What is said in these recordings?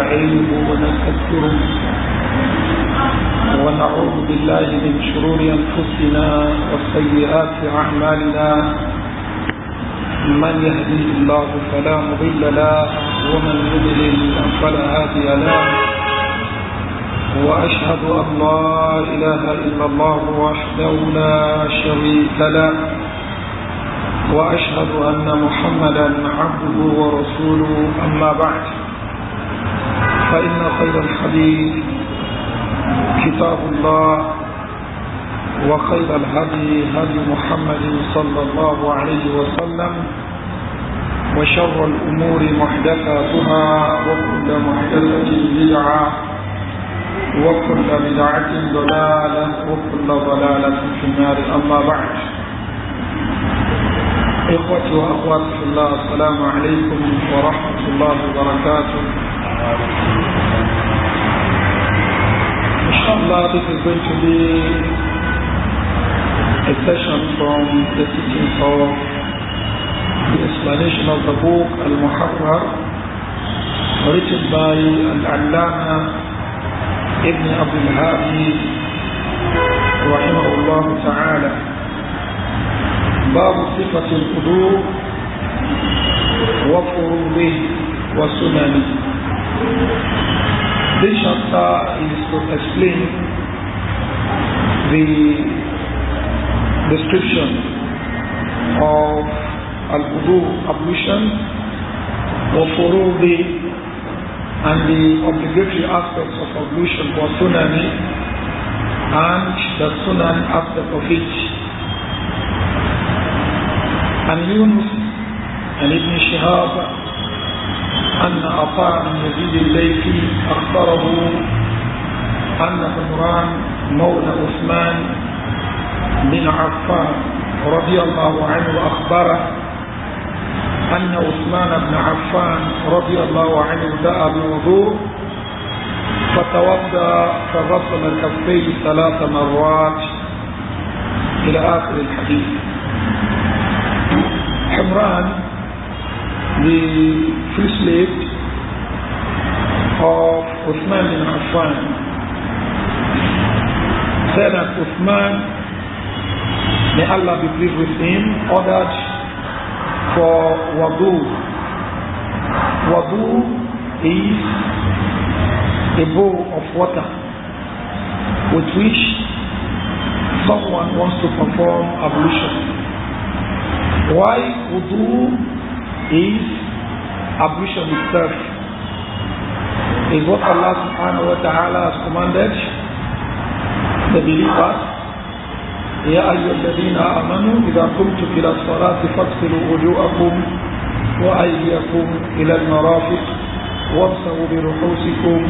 ونستعينه ونستغفره ونعوذ بالله من شرور أنفسنا وسيئات أعمالنا من يهديه الله فلا مضل له ومن يضلل فلا هادي له وأشهد أن لا إله إلا الله وحده لا شريك له وأشهد أن محمدا عبده ورسوله أما بعد فإن خير الحديث كتاب الله وخير الهدي هدي محمد صلى الله عليه وسلم وشر الأمور محدثاتها وكل محدثة بدعة وكل بدعة ضلالة وكل ضلالة في النار أما بعد إخوتي وأخواتي في الله السلام عليكم ورحمة الله وبركاته. Inshallah, this is going to be a session from the teachings of the explanation of the book Al-Muharrar written by Al-Allama Ibn Abdul Hadi rahimahullah ta'ala. باب صفة الوضوء وفروضه وسننه. This chapter is to explain the description of al-wudu, ablution, وفروضه, and the obligatory aspects of ablution, وسننه, and the sunan aspect of it. عن يونس عن ابن شهاب أن عطاء بن يزيد الليثي أخبره أن عمران مولى عثمان بن عفان رضي الله عنه أخبره أن عثمان بن عفان رضي الله عنه دعا بوضوء فتوضأ فغسل كفيه 3 مرات إلى آخر الحديث. Imran, the free slave of Uthman bin Affan, said that Uthman, may Allah be pleased with him, ordered for wudu. Wudu is a bowl of water with which someone wants to perform ablution. Why wudu is ablution itself is what Allah subhanahu wa ta'ala has commanded the believers. يا أيها الذين آمنوا إذا قمتم إلى الصلاة فاغسلوا وجوهكم وأيديكم إلى المرافق وامسحوا برؤوسكم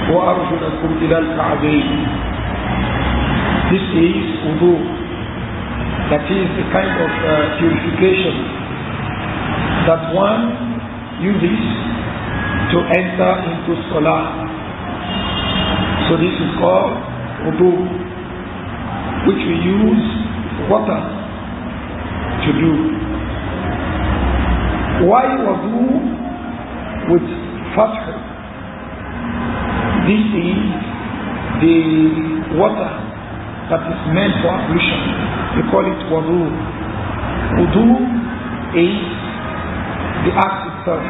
وأرجلكم إلى الكعبين. This is wudu. That is a kind of purification that one uses to enter into Salah. So this is called wudu, which we use water to do. Why wudu with fath? This is the water that is meant for ablution. We call it wudu. Wudu is the act itself.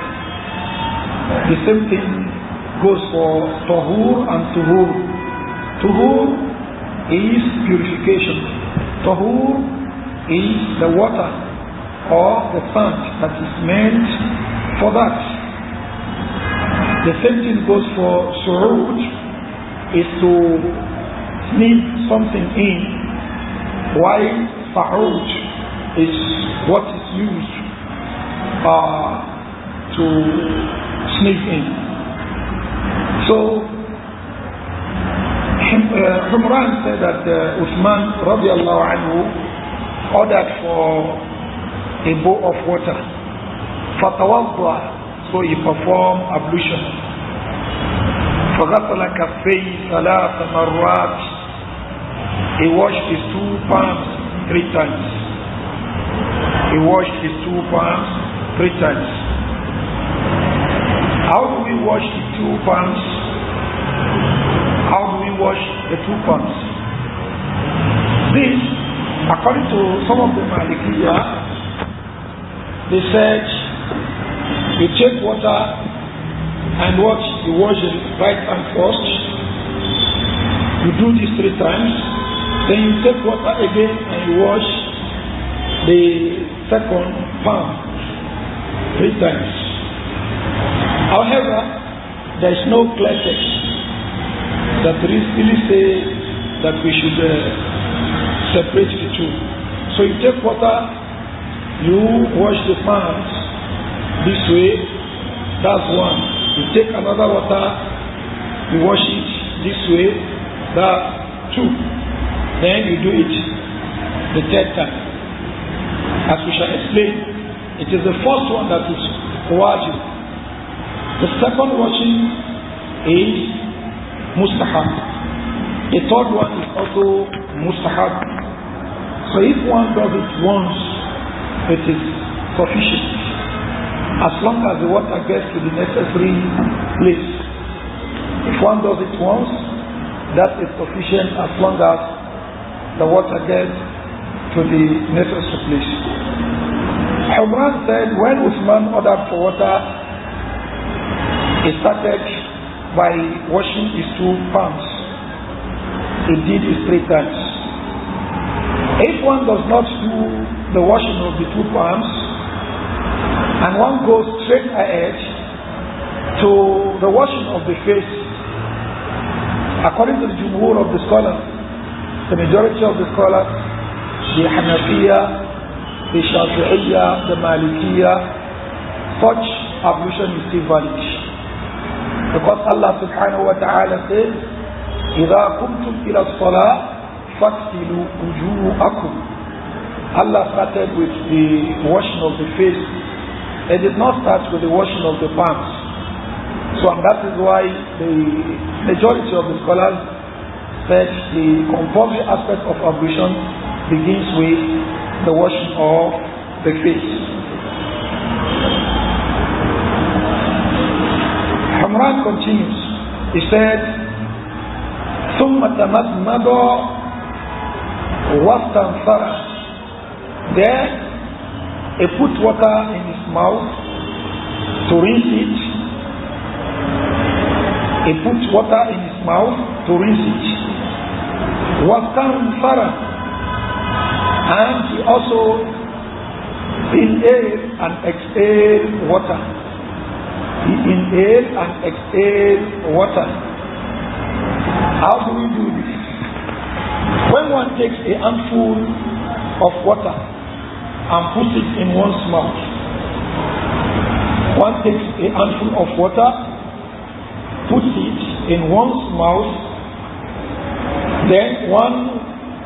The same thing goes for tahur and tuhur. Tuhur is purification. Tahur is the water or the sand that is meant for that. The same thing goes for su'ud, is to sneak something in. Why sa'ud is what is used to sneak in. So Humran said that Uthman radiallahu anhu ordered for a bowl of water. فَتَوَضَّى, so he performed ablution. فَغَسَلَ كَفَّيْهِ 3 مرات, he washed his 2 palms 3 times. He washed his 2 palms 3 times. How do we wash the two palms? How do we wash the two palms? This, according to some of the Malikiya, they said you take water and you wash the right hand first. You do this 3 times. Then you take water again and you wash the second palm 3 times. However, there is no clear text that really say that we should separate the two. So you take water, you wash the palms this way, that's one. You take another water, you wash it this way, that's 2. Then you do it the 3rd time. As we shall explain, it is the first one that is wajib. The second washing is mustahab. The third one is also mustahab. So if one does it once, it is sufficient. As long as the water gets to the necessary place. If one does it once, that is sufficient as long as the water gets to the necessary place. Humran said when Uthman ordered for water, he started by washing his 2 palms. He did it 3 times. If one does not do the washing of the 2 palms, and one goes straight ahead to the washing of the face, according to the jumhur of the scholars, the majority of the scholars, the Hanafiya, the Shafi'iyya, the Malikiyya, such ablution is still valid. Because Allah subhanahu wa ta'ala says, إِذَا قُمْتُمْ إِلَى الصَّلَاةِ فَاغْسِلُوا وُجُوهَكُمْ. Allah started with the washing of the face. It did not start with the washing of the palms. So and that is why the majority of the scholars said the compulsory aspect of ablution begins with the washing of the face. Hamran continues. He said, ثُمَّ تَمَضْمَضَ وَاسْتَنْثَرَ. Then he put water in his mouth to rinse it. He put water in his mouth to rinse it. وَاسْتَنْثَرَ. And he also inhaled and exhaled water. He inhaled and exhaled water. How do we do this? When one takes a handful of water and puts it in one's mouth, one takes a handful of water, puts it in one's mouth, then one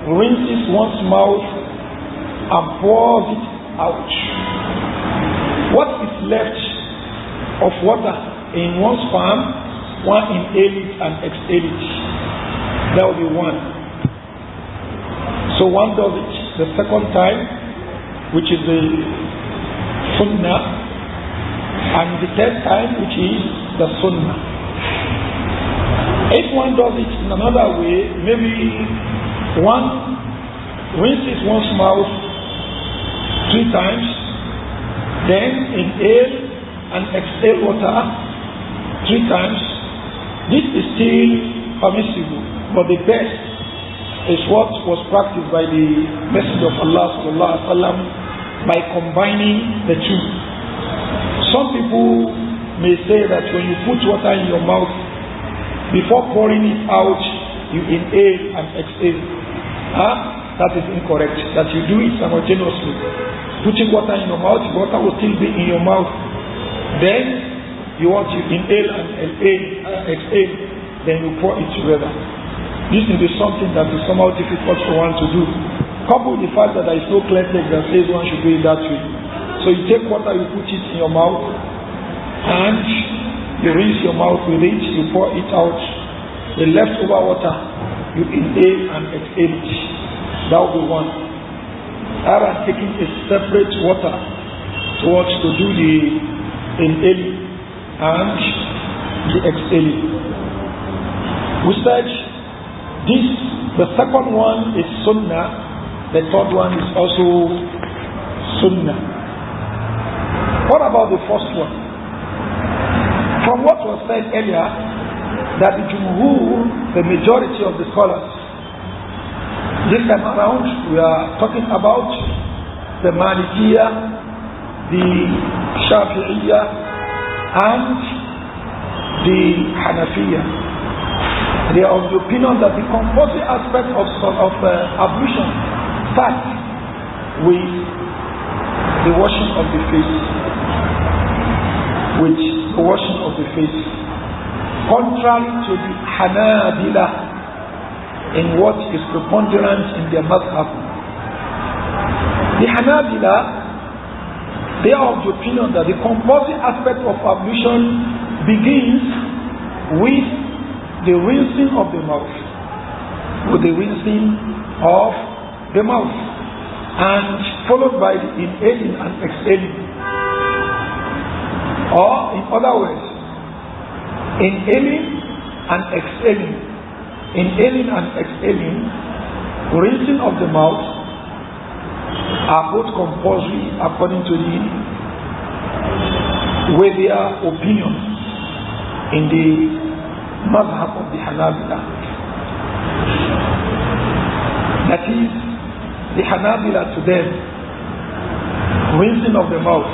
rinses one's mouth and pours it out. What is left of water in one's palm, one inhale it and exhale it. That will be one. So one does it the second time, which is the sunnah, and the 3rd time, which is the sunnah. If one does it in another way, maybe one rinses one's mouth 3 times, then inhale and exhale water 3 times. This is still permissible, but the best is what was practiced by the Messenger of Allah sallallahu alaihi wasallam by combining the two. Some people may say that when you put water in your mouth, before pouring it out, you inhale and exhale. That is incorrect. That you do it simultaneously. Putting water in your mouth, water will still be in your mouth. Then you want to inhale and exhale, then you pour it together. This will be something that is somehow difficult for one to do. Coupled with the fact that there is no clear text that says one should do it that way. So you take water, you put it in your mouth, and you rinse your mouth with it, you pour it out. The leftover water, you inhale and exhale it. That will be one. Rather than taking a separate water to do the inhaling, and the exhaling. We said this, the second one is sunnah, the third one is also sunnah. What about the first one? From what was said earlier, that the jumhur, the majority of the scholars, this time around we are talking about the Malikiyah, the Shafi'iyah, and the Hanafiya. They are of the opinion that the compulsory aspect of ablution starts with the washing of the face. With the washing of the face. Contrary to the Hanabila in what is preponderant in their madhab. The Hanabila, they are of the opinion that the compulsory aspect of ablution begins with the rinsing of the mouth. With the rinsing of the mouth. And followed by the inhaling and exhaling. Or in other words, inhaling and exhaling. Inhaling and exhaling, rinsing of the mouth are both compulsory according to the their opinion in the madhab of the Hanabila. That is, the Hanabila to them, rinsing of the mouth,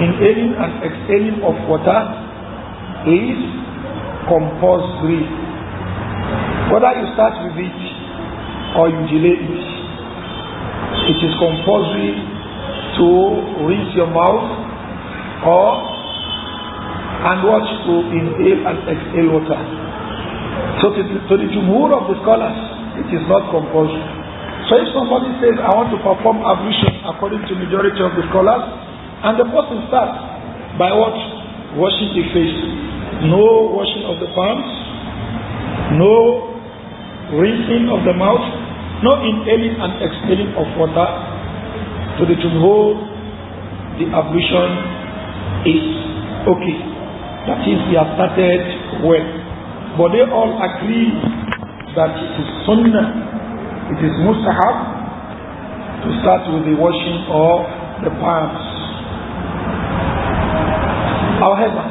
inhaling and exhaling of water is compulsory. Whether you start with it or you delay it, it is compulsory to rinse your mouth and watch to inhale and exhale water. So to the jumhur of the scholars, it is not compulsory. So if somebody says, I want to perform ablution according to majority of the scholars, and the person starts by what? Washing the face. No washing of the palms, no rinsing of the mouth, no inhaling and exhaling of water. To the jumhur, the ablution is okay. That is, he has started well. But they all agree that it is sunnah, it is mustahab to start with the washing of the palms. However,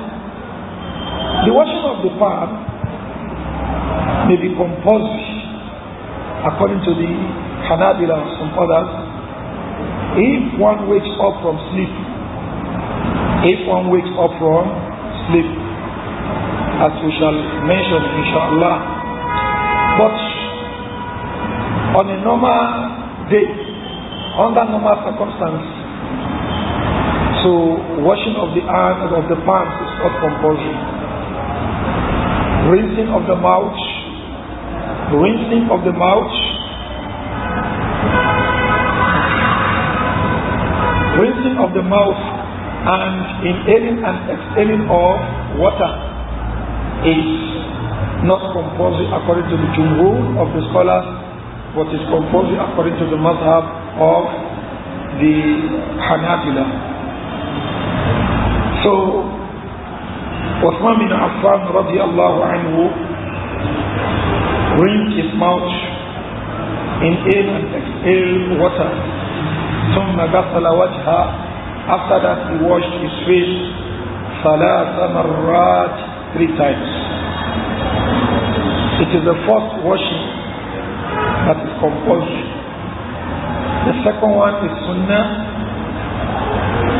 the washing of the palm may be compulsory according to the Hanabila and some others if one wakes up from sleep. If one wakes up from sleep, as we shall mention inshallah. But on a normal day, under normal circumstances, so washing of the arms of the palms is not compulsory. Rinsing of the mouth, rinsing of the mouth, rinsing of the mouth, and inhaling and exhaling of water is not compulsory according to the jumhur of the scholars, but is compulsory according to the madhab of the Hanabila. So, Uthman bin Affan radiallahu anhu rinsed his mouth, inhale and exhale water. ثم غسل وجهه. After that he washed his face ثلاث مرات, 3 times. It is the first washing that is compulsory. The second one is sunnah.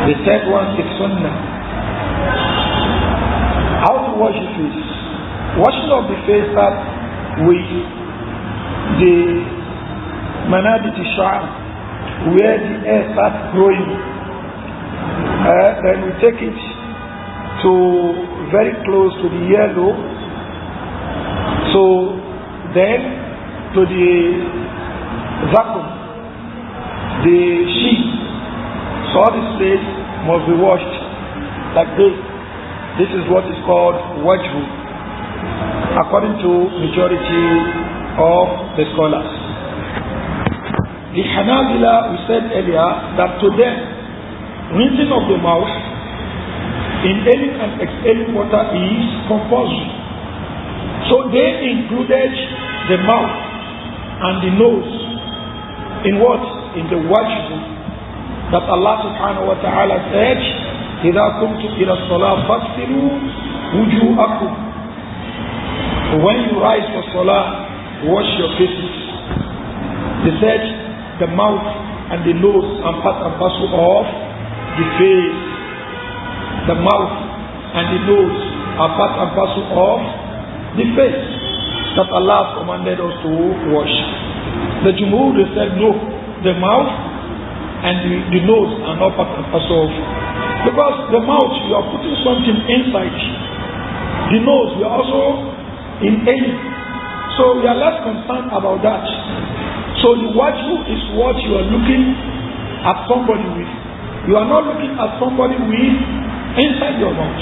The third one is sunnah. How to wash the face? Washing of the face starts with the manabit sha'r, where the hair starts growing. Then we take it to very close to the yellow. So then to the vacuum, the sheet. So all this place must be washed like this. This is what is called wajhu, according to majority of the scholars. The Hanabila, we said earlier, that to them, rinsing of the mouth inhaling and exhaling water is compulsory. So they included the mouth and the nose in what? In the wajib that Allah subhanahu wa ta'ala said, إِذَا كُمْتُمْ إِلَى الصَّلَاةِ فَاغْسِلُوا وُجُوهَكُمْ. When you rise for salah, wash your faces. They said the mouth and the nose are part and parcel of the face. The mouth and the nose are part and parcel of the face that Allah commanded us to wash. The Jumhur, they said no, the mouth and the nose are not part and parcel of. Because the mouth, you are putting something inside. The nose, you are also inhaling. So we are less concerned about that. So the wajhu is what you are looking at somebody with. You are not looking at somebody with inside your mouth,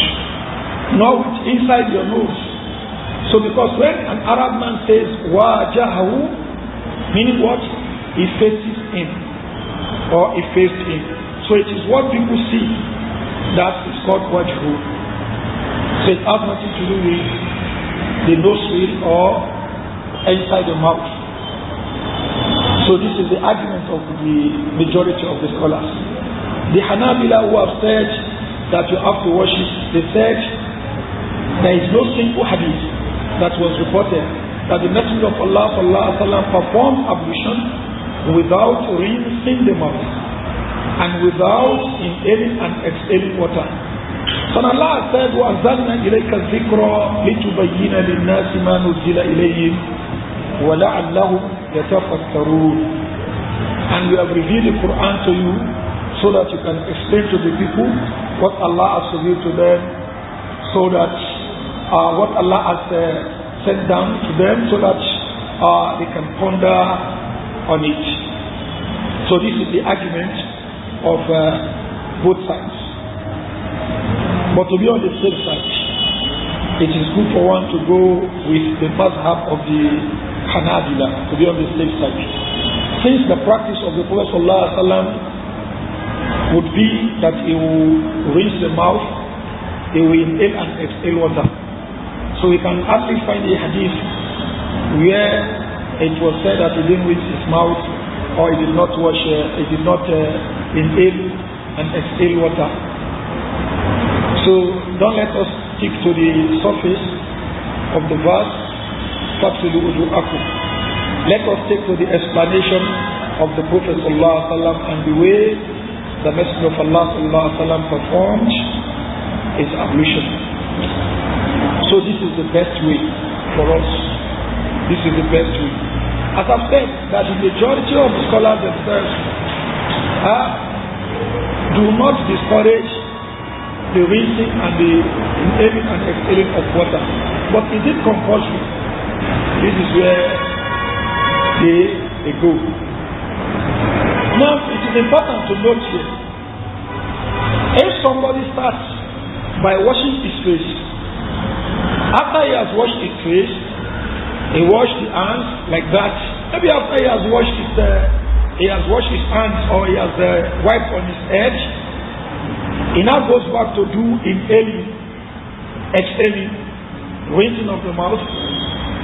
not with inside your nose. So because when an Arab man says wajahu, meaning what? He faces in or he faced in. So it is what people see that is called wajhu. So it has nothing to do with the nostril or inside the mouth. So this is the argument of the majority of the scholars. The Hanabila who have said that you have to wash it, they said there is no single hadith that was reported that the Messenger of Allah sallallahu alaihi wasallam performed ablution without rinsing the mouth and without inhaling and exhaling water. So Allah said, وَأَنزَلْنَا إِلَيْكَ الذِّكْرَ لِتُبَيِّنَ لِلنَّاسِ مَا نُزِّلَ إِلَيْهِمْ وَلَعَلَّهُمْ يَتَفَكَّرُونَ. And we have revealed the Quran to you so that you can explain to the people what Allah has revealed to them, so that what Allah has sent down to them, so that they can ponder on it. So this is the argument of both sides. But to be on the safe side, it is good for one to go with the mazhab of the Hanabila, to be on the safe side. Since the practice of the Prophet ﷺ would be that he will rinse the mouth, he will inhale and exhale water. So we can hardly find a hadith where it was said that he didn't rinse his mouth or he did not wash, he did not inhale and exhale water. So don't let us stick to the surface of the verse. Let us take to the explanation of the Prophet ﷺ and the way the Messenger of Allah ﷺ performed his ablution. So this is the best way for us. This is the best way. As I've said, that the majority of the scholars themselves do not discourage the rinsing and the inhaling and exhaling of water. But is it compulsory? This is where they go. Now, it is important to note here, if somebody starts by washing his face, after he has washed his face, he washed the hands like that. Maybe after he has washed his hands or he has wiped on his head, he now goes back to do inhaling, exhaling, rinsing of the mouth.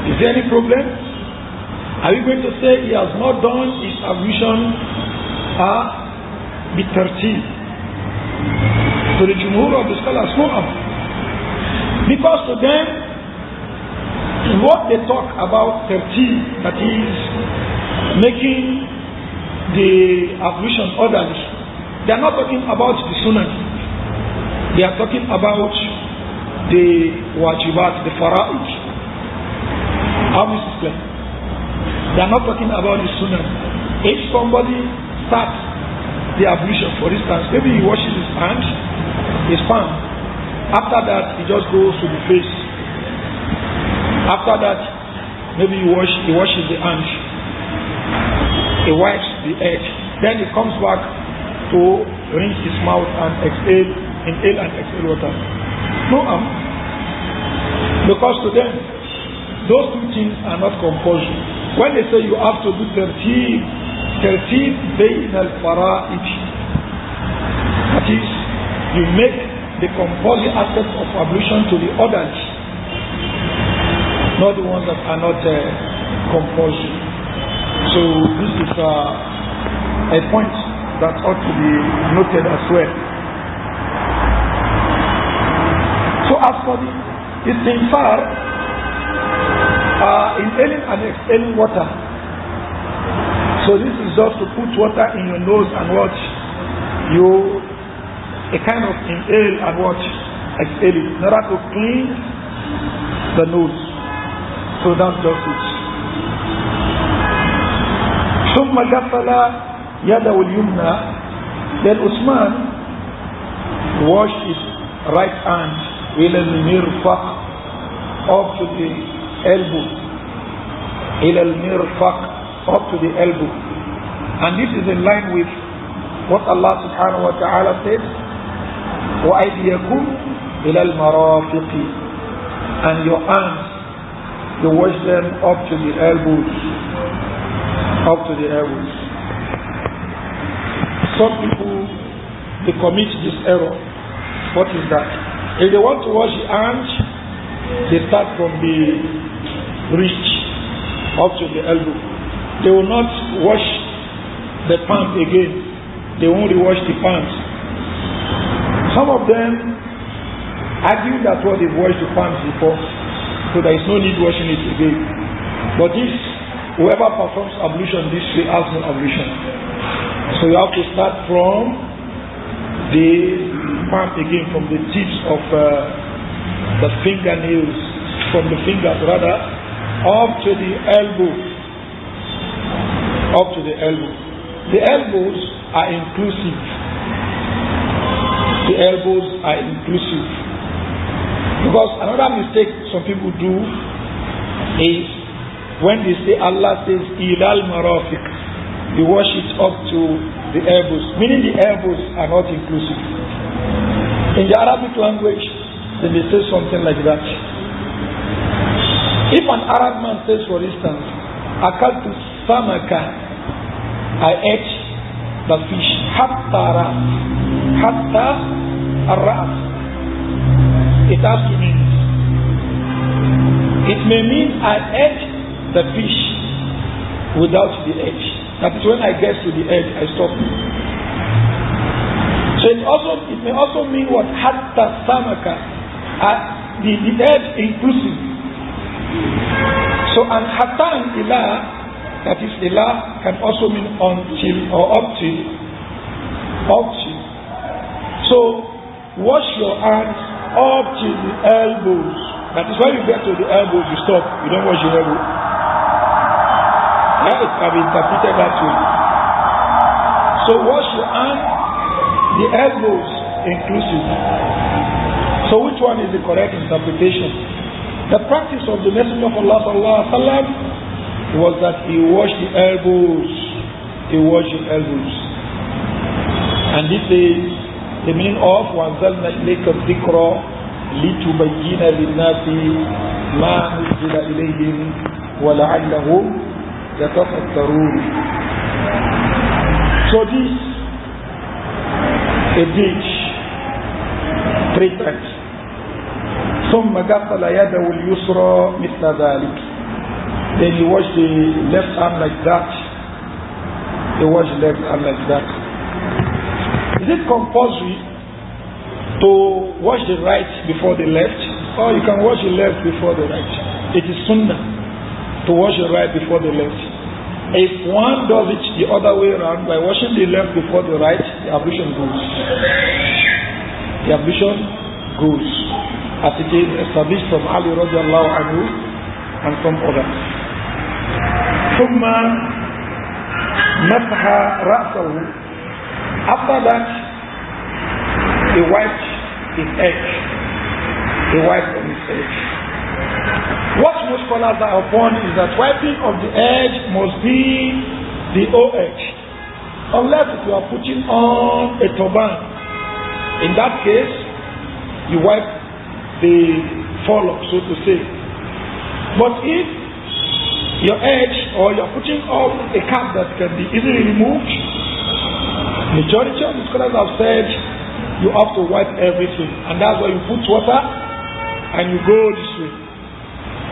Is there any problem? Are we going to say he has not done his ablution bi-tartib? To the Jumhur of the scholars, no. Because to them, what they talk about tartib, that is making the ablution orderly, they are not talking about the sunnah. They are talking about the wajibat, the fara'id. How is this clear? They are not talking about the sunnah. If somebody starts the ablution, for instance, maybe he washes his hand, his palm. After that, he just goes to the face. After that, maybe he washes the hand. He wipes the head. Then he comes back to rinse his mouth and inhale and exhale water. No harm. Because to them, those two things are not compulsory. When they say you have to do tertib bayn al-fara'id, that is, you make the compulsory aspects of ablution to the others, not the ones that are not compulsory. So this is a point that ought to be noted as well. So as for the istinfar, inhaling and exhaling water. So this is just to put water in your nose and watch you a kind of inhale and watch exhale it in order to clean the nose. So that's just it. ثم غسل يده اليمنى. Then Usman washed his right hand إلى المرفق, up to the elbow. إلى المرفق, up to the elbow. And this is in line with what Allah subhanahu wa ta'ala said, وَأَيْدِيَكُمْ إِلَى الْمَرَافِقِ, and your hands, you wash them up to the elbows. Up to the elbows. Some people, they commit this error. What is that? If they want to wash the hands, they start from the wrist up to the elbow. They will not wash the palm again. They won't rewash the palms. Some of them argue that they've washed the palms before, so there is no need washing it again. But this, whoever performs ablution this way has no ablution. So you have to start from the palm again, from the tips of the fingernails, from the fingers rather, up to the elbow. Up to the elbow. The elbows are inclusive. The elbows are inclusive. Because another mistake some people do is when they say Allah says ilal marafiq, they wash it up to the elbows, meaning the elbows are not inclusive. In the Arabic language, then they say something like that. If an Arab man says, for instance, akaltu samaka, I ate the fish, hatta ar-ras, it has to mean. It may mean I ate the fish without the edge. That is when I get to the edge, I stop. So it may also mean what? Hatta samaka, the edge inclusive. So and hatta and ilah, that is ilah, can also mean until or up to. So wash your hands up to the elbows. That is when you get to the elbows, you stop. You don't wash your elbow. It can be interpreted that way. So wash your hands, the elbows inclusive. So which one is the correct interpretation? The practice of the Messenger of Allah sallallahu alaihi wasallam was that he washed the elbows. He washed the elbows. And this is the meaning of وَأَنزَلْنَا إِلَيْكَ الذِّكْرَ لِتُبَيِّنَ لِلنَّاسِ مَا نُزِّلَ إِلَيْهِمْ وَلَعَلَّهُمْ يَتَفَكَّرُونَ. So this, a ditch, 3 times. ثم غسل يده اليسرى مثل ذلك. Then he washed the left arm like that. He washed the left arm like that. Is it compulsory to wash the right before the left? Or you can wash the left before the right? It is sunnah to wash the right before the left. If one does it the other way around, by washing the left before the right, the ablution goes. The ablution goes. As it is established from Ali radiallahu anhu and from others. ثم مسح رأسه. After that, he wiped his edge. He wiped on his edge. What most scholars are upon is that wiping of the edge must be the O edge. Unless if you are putting on a turban. In that case, you wipe the forelock, so to say. But if your edge, or you're putting on a cap that can be easily removed, majority of the scholars have said you have to wipe everything. And that's why you put water and you go this way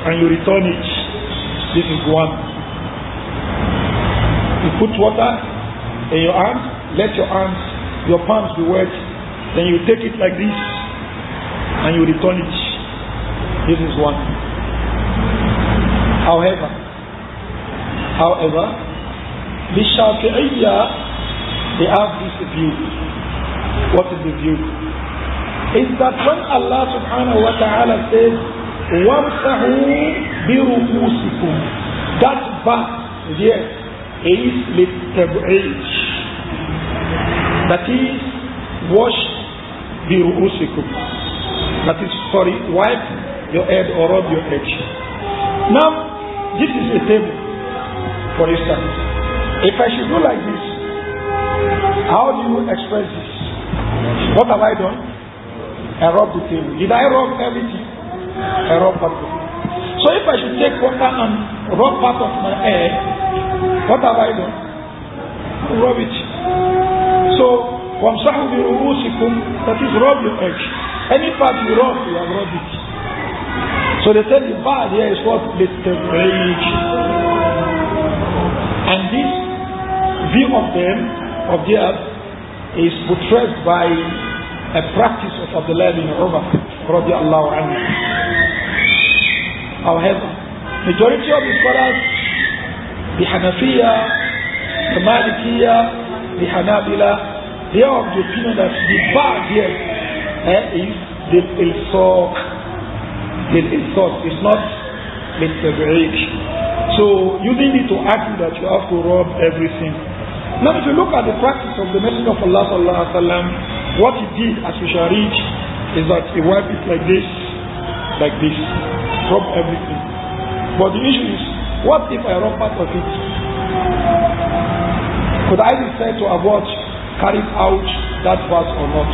and you return it. This is one. You put water in your hands, let your palms be wet, then you take it like this and you return it. This is one. However, the Shafi'iyya, they have this view. What is the view? Is that when Allah subhanahu wa ta'ala says, وَامْسَحُوا بِرُؤُوسِكُمْ, that verse there is لِلتَّبْعِيدِ. That is, wash بِرُؤُوسِكُمْ. That is, wipe your head or rub your head. Now, this is a table, for instance. If I should do like this, how do you express this? What have I done? I rubbed the table. Did I rub everything? I rubbed part of it. So if I should take water and rub part of my head, what have I done? Rub it. So, وَامْسَحُوا بِرُؤُوسِكُمْ, that is, rub your head. Any part you rub, you have rubbed it. So they said the bar here is what? لِلتَّبْعِيدِ. And this view of them, of theirs, is buttressed by a practice of Abdullah bin Umar radiallahu anhu. However, majority of the scholars, the Hanafiya, the Malikiya, the Hanabila, they are of the opinion that the bar here is the ilsaq. The ilsaq is not the tabi'ik. So you don't need to argue that you have to rub everything. Now if you look at the practice of the Messenger of Allah sallallahu alaihi wasallam, what he did, as we shall read, is that he wiped it like this, rub everything. But the issue is, what if I rub part of it? Could I be said to have carried out that verse or not?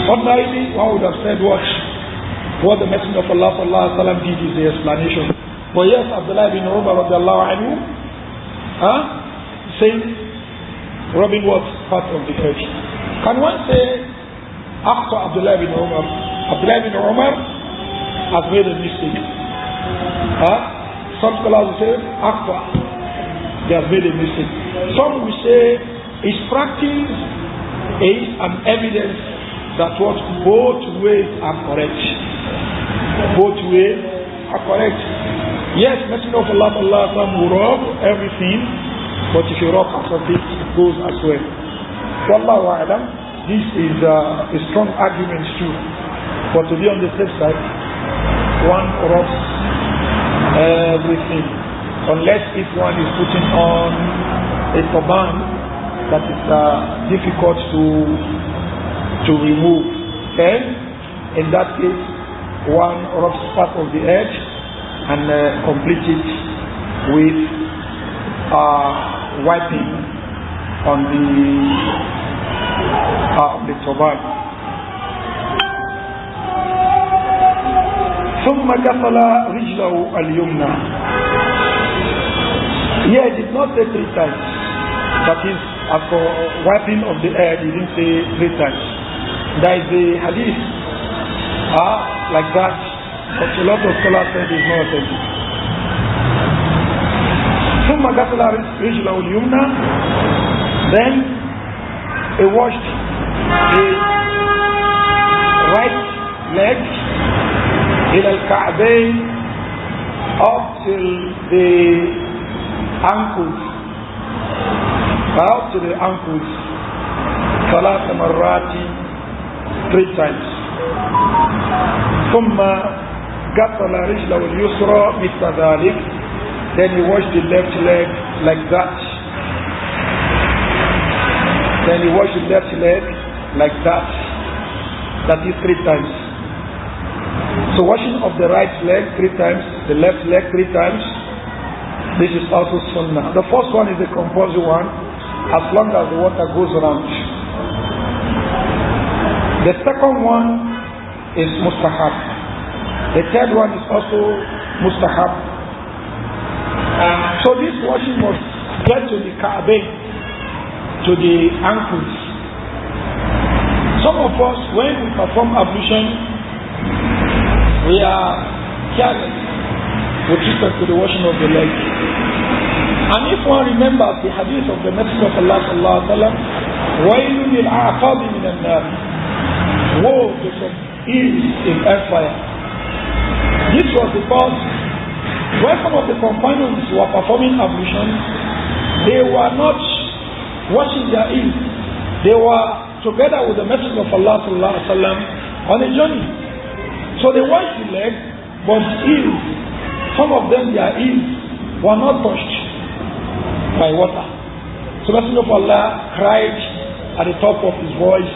Ordinarily, one would have said what the Messenger of Allah sallallahu alaihi wasallam did is the explanation. But yes, Abdullah bin Umar radiallahu anhu saying, rubbing what? Part of the edge. Can one say, after Abdullah bin Umar has made a mistake? Some scholars will say, after they have made a mistake. Some will say, his practice is an evidence that what both ways are correct. Both ways are correct. Yes, Messenger of Allah will rub everything, but if you rub part of it, it goes as well. Wallahu a'lam, this is a strong argument too. But to be on the safe side, one rubs everything, unless if one is putting on a turban that is difficult to remove. Then, in that case, one rubs part of the edge and complete it with wiping on the turban. ثم غسل رجله اليمنى. Here it did not say 3 times. That is, as for wiping of the head, he didn't say 3 times. There is a hadith like that, but a lot of scholars say it is not authentic. ثم غسل رجله اليمنى. Then he washed his right leg إلى الكعبين up till the ankles, up to the ankles, 3 مرات, 3 times. ثم غسل رجله اليسرى مثل ذلك. Then he washed the left leg like that. Then he washed the left leg like that. That is 3 times. So washing of the right leg 3 times, the left leg 3 times. This is also sunnah. The first one is the compulsory one, as long as the water goes around. The second one is mustahab. The third one is also mustahab. So this washing must get to the ka'bah, to the ankles. So Some of us, when we perform ablution, we are careless with respect to the washing of the leg. And if one remembers the hadith of the Messenger of Allah sallallahu alaihi wasallam, وَيْلٌ لِلْعَقَابِ مِنَ النَّارِ, woe to some ills in hellfire. This was because when some of the companions were performing ablution, they were not washing their ills. They were together with the Messenger of Allah sallallahu alaihi wasallam on a journey. So they washed the leg, but ills, some of them, their ills were not touched by water. So the Messenger of Allah cried at the top of his voice,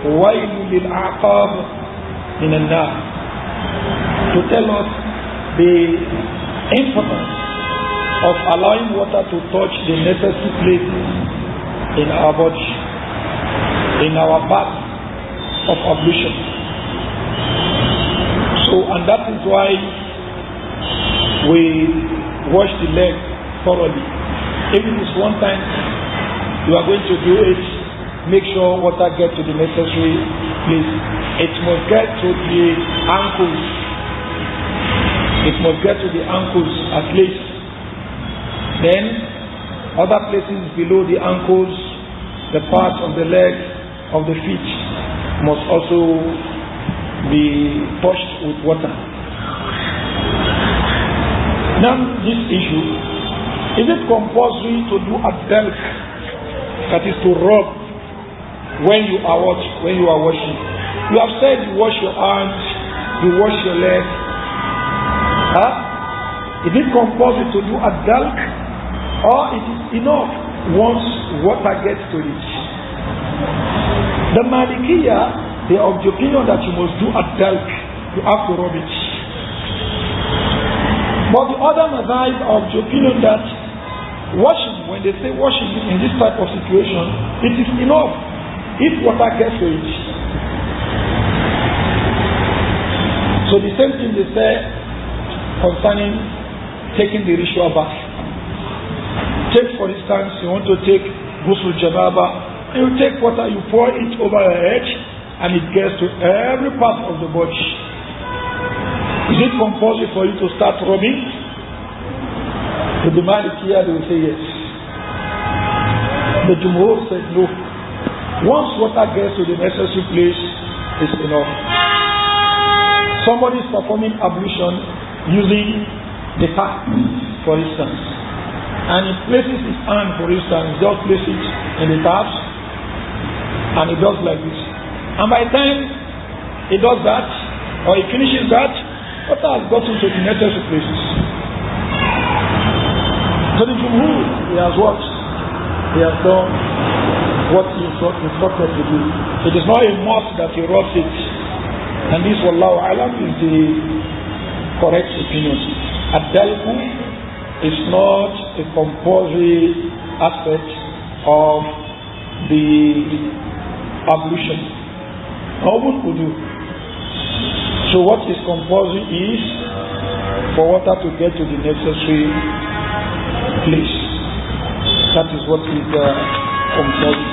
وَيْلٌ لِلْعَقَابِ مِنَ النَّارِ, to tell us the importance of allowing water to touch the necessary places in our body, in our bath of ablution. So, and that is why we wash the leg thoroughly. If it is one time you are going to do it, make sure water gets to the necessary place. It must get to the ankles. It must get to the ankles at least. Then other places below the ankles, the parts of the legs, of the feet, must also be touched with water. Now this issue, is it compulsory to do a delk, that is to rub when you are washing? You have said you wash your hands, you wash your legs. Is it compulsory to do a delk, or it is enough once water gets to it? The Malikiya, they are of the opinion that you must do a delk, you have to rub it. But the other Mazahib are of the opinion that washing, when they say washing in this type of situation, it is enough if water gets to it. So the same thing they say concerning taking the ritual bath. Take, for instance, you want to take ghusl janaba, and you take water, you pour it over your head, and it gets to every part of the body. Is it compulsory for you to start rubbing? With the Malikiya, they will say yes. The Jumhur said no. Once water gets to the necessary place, it's enough. Somebody is performing ablution using the tap, for instance, and he places his hand, for instance, just place it in the taps, and he does like this. And by the time he does that, or he finishes that, water has gotten to the necessary places. So the Jumhur, he has what? He has done what he is instructed to do. It is not a must that he rubs it. And this, Wallahu Alam, is the correct opinion. Ad-dalku is not a compulsory aspect of the ablution. Nobody could do. So what is compulsory is for water to get to the necessary place. That is what is compulsory.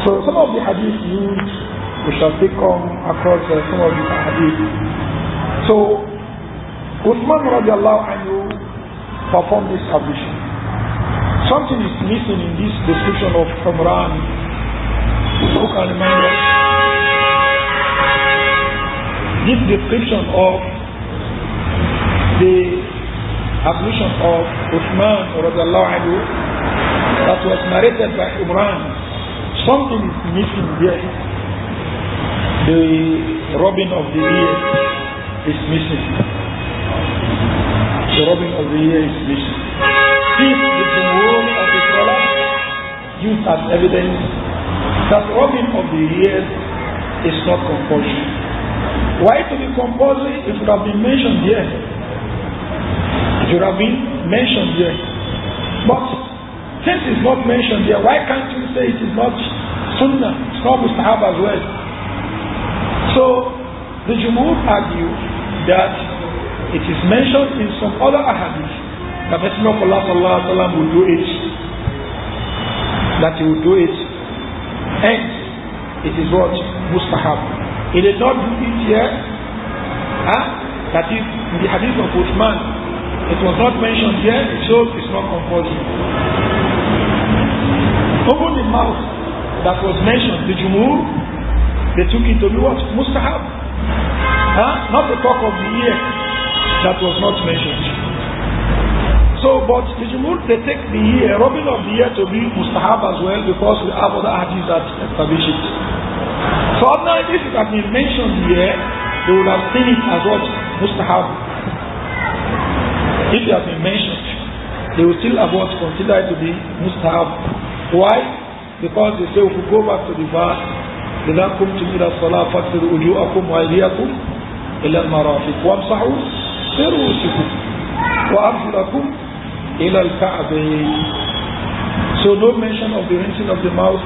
So some of the hadith used, we shall take on across some of the hadith. So Uthman radiallahu anhu performed this ablution. Something is missing in this description of Umran. Who can remind us? This description of the ablution of Uthman radiallahu anhu that was narrated by Umran, something is missing there. The rubbing of the ear is missing. The rubbing of the ear is missing. This is the word of the scholar used as evidence that rubbing of the ears is not compulsory. Why to be compulsory? It would have been mentioned here. It would have been mentioned here. But since it's not mentioned here, why can't you say it is not sunnah? It's not mustahab as well. So the Jumhur argue that it is mentioned in some other ahadith that Messenger of Allah sallallahu alaihi wasallam will do it. That he will do it. Hence, it is what? Mustahab. He did not do it here. That is, in the hadith of Uthman, it was not mentioned here, it shows it's not compulsory. Even the mouth that was mentioned, the Jumhur, they took it to be what? Mustahab. Not the talk of the ear that was not mentioned. So, but the Jumhur, they take the ear, rubbing of the ear to be Mustahab as well, because we have other hadiths that establish it. So now if it had been mentioned here, they would have seen it as what? Mustahab. If it has been mentioned, they will still have what? Consider it to be Mustahab. Why? Because they say if we go back to the verse, إِذَا كُمْتُمْ إِلَى الصَّلَاةِ فَاغْسِلُوا وُجُوهَكُمْ وَأَيْدِيَكُمْ إِلَى الْمَرَافِقِ وَامْسَحُوا بِرُءُوسِكُمْ وَأَرْجُلَكُمْ إِلَى الْكَعْبَيْنِ. So no mention of the rinsing of the mouth,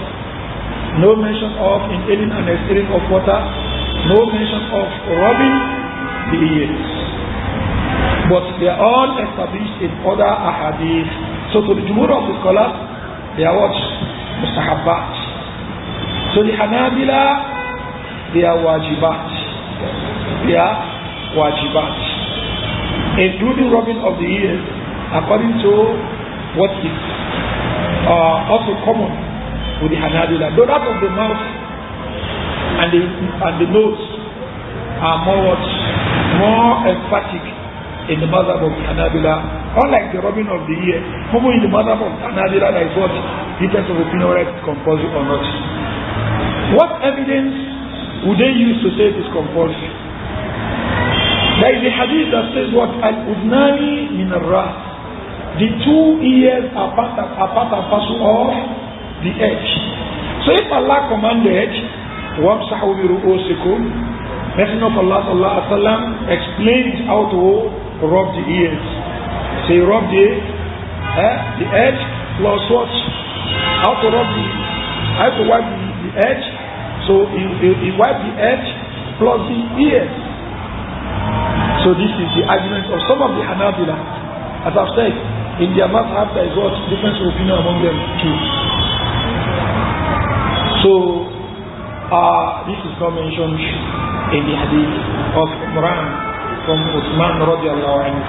no mention of inhaling and exhaling of water, no mention of rubbing the ears. But they are all established in other ahadith. So to the jumhur of the scholars, they are what? Mustahabbat. So the Hanabila, they are wajibat. They are wajibat. Including rubbing of the ears, according to what is also common with the Hanabila. Though that of the mouth and the nose are more emphatic in the madhab of the Hanabila, unlike the rubbing of the ear. Even in the madhab of the Hanabila, there is what difference of opinion whether it's compulsory or not. What evidence would they use to say it is compulsory? There is a hadith that says what? Al-Udnani min al-Ras. The two ears are part and parcel of the edge. So if Allah commanded, وَامْسَحُوا بِرُؤُوسِكُمْ, Messenger of Allah sallallahu alaihi wasallam explains how to rub the ears. So you rub the edge plus what? How to wipe the edge. So you wipe the edge plus the ears. So this is the argument of some of the Hanabila. As I've said, in their mazhab there is what? Difference of opinion among them too. So this is not mentioned in the hadith of Imran from Uthman radiallahu anhu.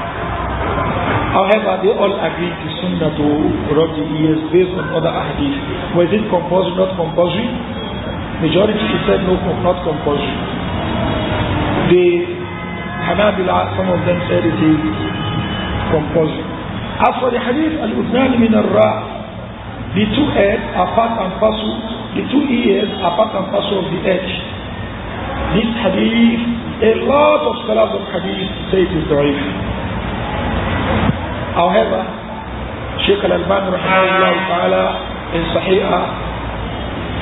However, they all agree to sunnah to rub the ears based on other hadith. Was it compulsory, not compulsory? Majority said no, not compulsory. The Hanabila, some of them said it is compulsory. As for the hadith, al-Udnan min al-Ra', the two heads are part and parcel, the two ears are part and parcel of the edge. This hadith, a lot of scholars of hadith say it is da'if. However, Shaykh al-Albani rahimahullah ta'ala in Sahihah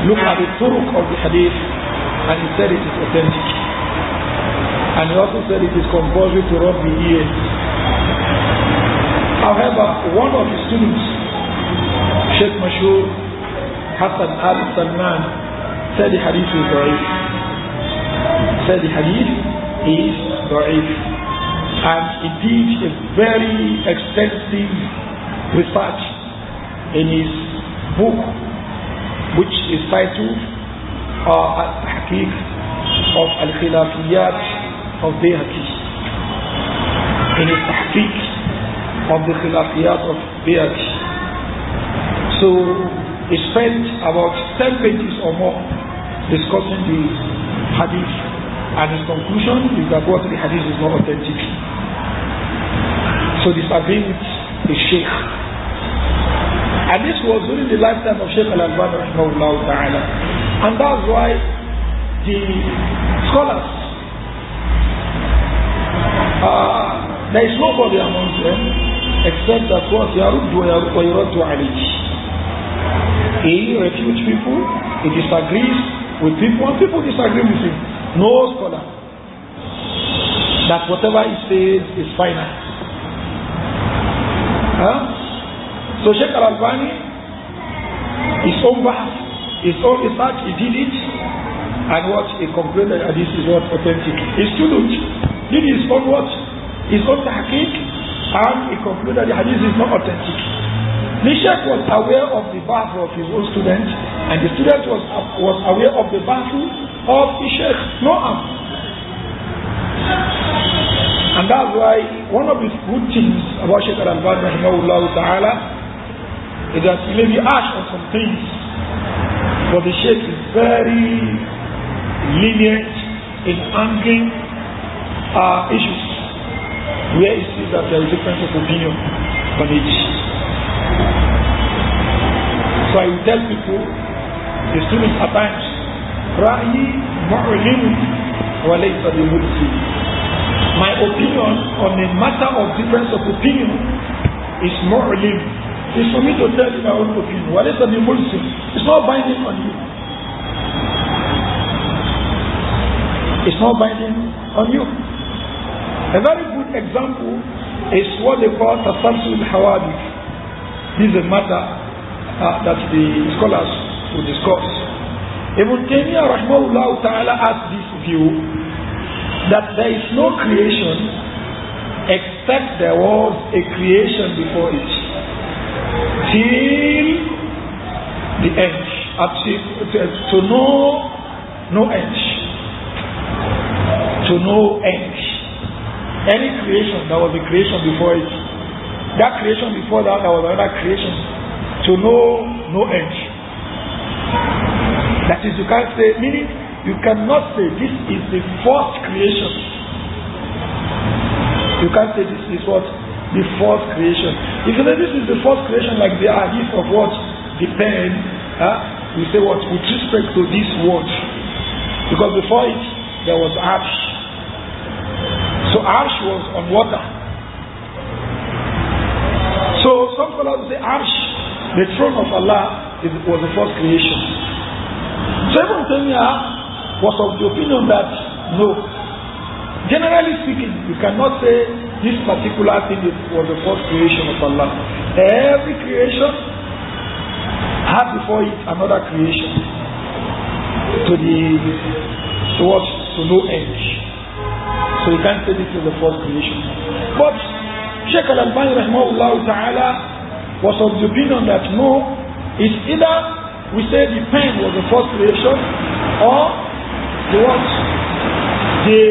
looked at the turuq of the hadith and he said it is authentic. And he also said it is compulsory to rub the ears. However, one of his students, Sheikh Mashur Hassan al-Salman, said the hadith is da'if. Said the hadith is da'if. And he did a very extensive research in his book, which is titled Al-Tahqiq of Al-Khilafiyat of Bayhaqi. In his Tahqiq of the Khilafiyat of Bayhaqi. So he spent about 10 pages or more discussing the hadith, and his conclusion is that what the hadith is not authentic. So disagreeing with the Sheikh. And this was during the lifetime of Shaykh al-Albani rahimahullah ta'ala. And that's why the scholars, there is nobody among them except that what Yarud wa Yuradu alayhi. He refutes people, he disagrees with people, and people disagree with him. No scholar that whatever he says is final. So Shaykh al-Albani, his own bahth, his own research, he did it, and what he concluded that this is what authentic. His student did his own what? His own tahqiq, and he concluded that the hadith is not authentic. The Sheikh was aware of the battle of his own student, and the student was aware of the battle of the Sheikh. No harm. And that's why one of the good things about Sheikh Al-Albani rahimahullah ta'ala is that he may be harsh on some things, but the Sheikh is very lenient in handling issues where he sees that there is difference of opinion on it. So I will tell people, the students at times, Ra'i mu'lim wa laysa bi-mulki. My opinion on a matter of difference of opinion is mu'lim. It's for me to tell you my own opinion. Wa laysa bi-mulki. It's not binding on you. It's not binding on you. A very good example is what they call tasalsul al-hawadith. This is a matter that the scholars will discuss. Ibn Taymiyyah rahimahullah ta'ala has this view that there is no creation except there was a creation before it till the end, to no end, to no end. Any creation, there was a creation before it. That creation before that, there was another creation, to no end. That is, you can't say, meaning you cannot say this is the first creation. You can't say this is what? The first creation. If you say this is the first creation, like the hadith of what? The pen, we say what? With respect to this word. Because before it, there was arsh. So arsh was on water. So some scholars say arsh, the throne of Allah, was the first creation. So Ibn Taymiyyah was of the opinion that no. Generally speaking, you cannot say this particular thing was the first creation of Allah. Every creation had before it another creation to no end. So you can't say this is the first creation. But Sheikh Al-Albani rahimahullah ta'ala was of the opinion that no, it's either we say the pen was the first creation or the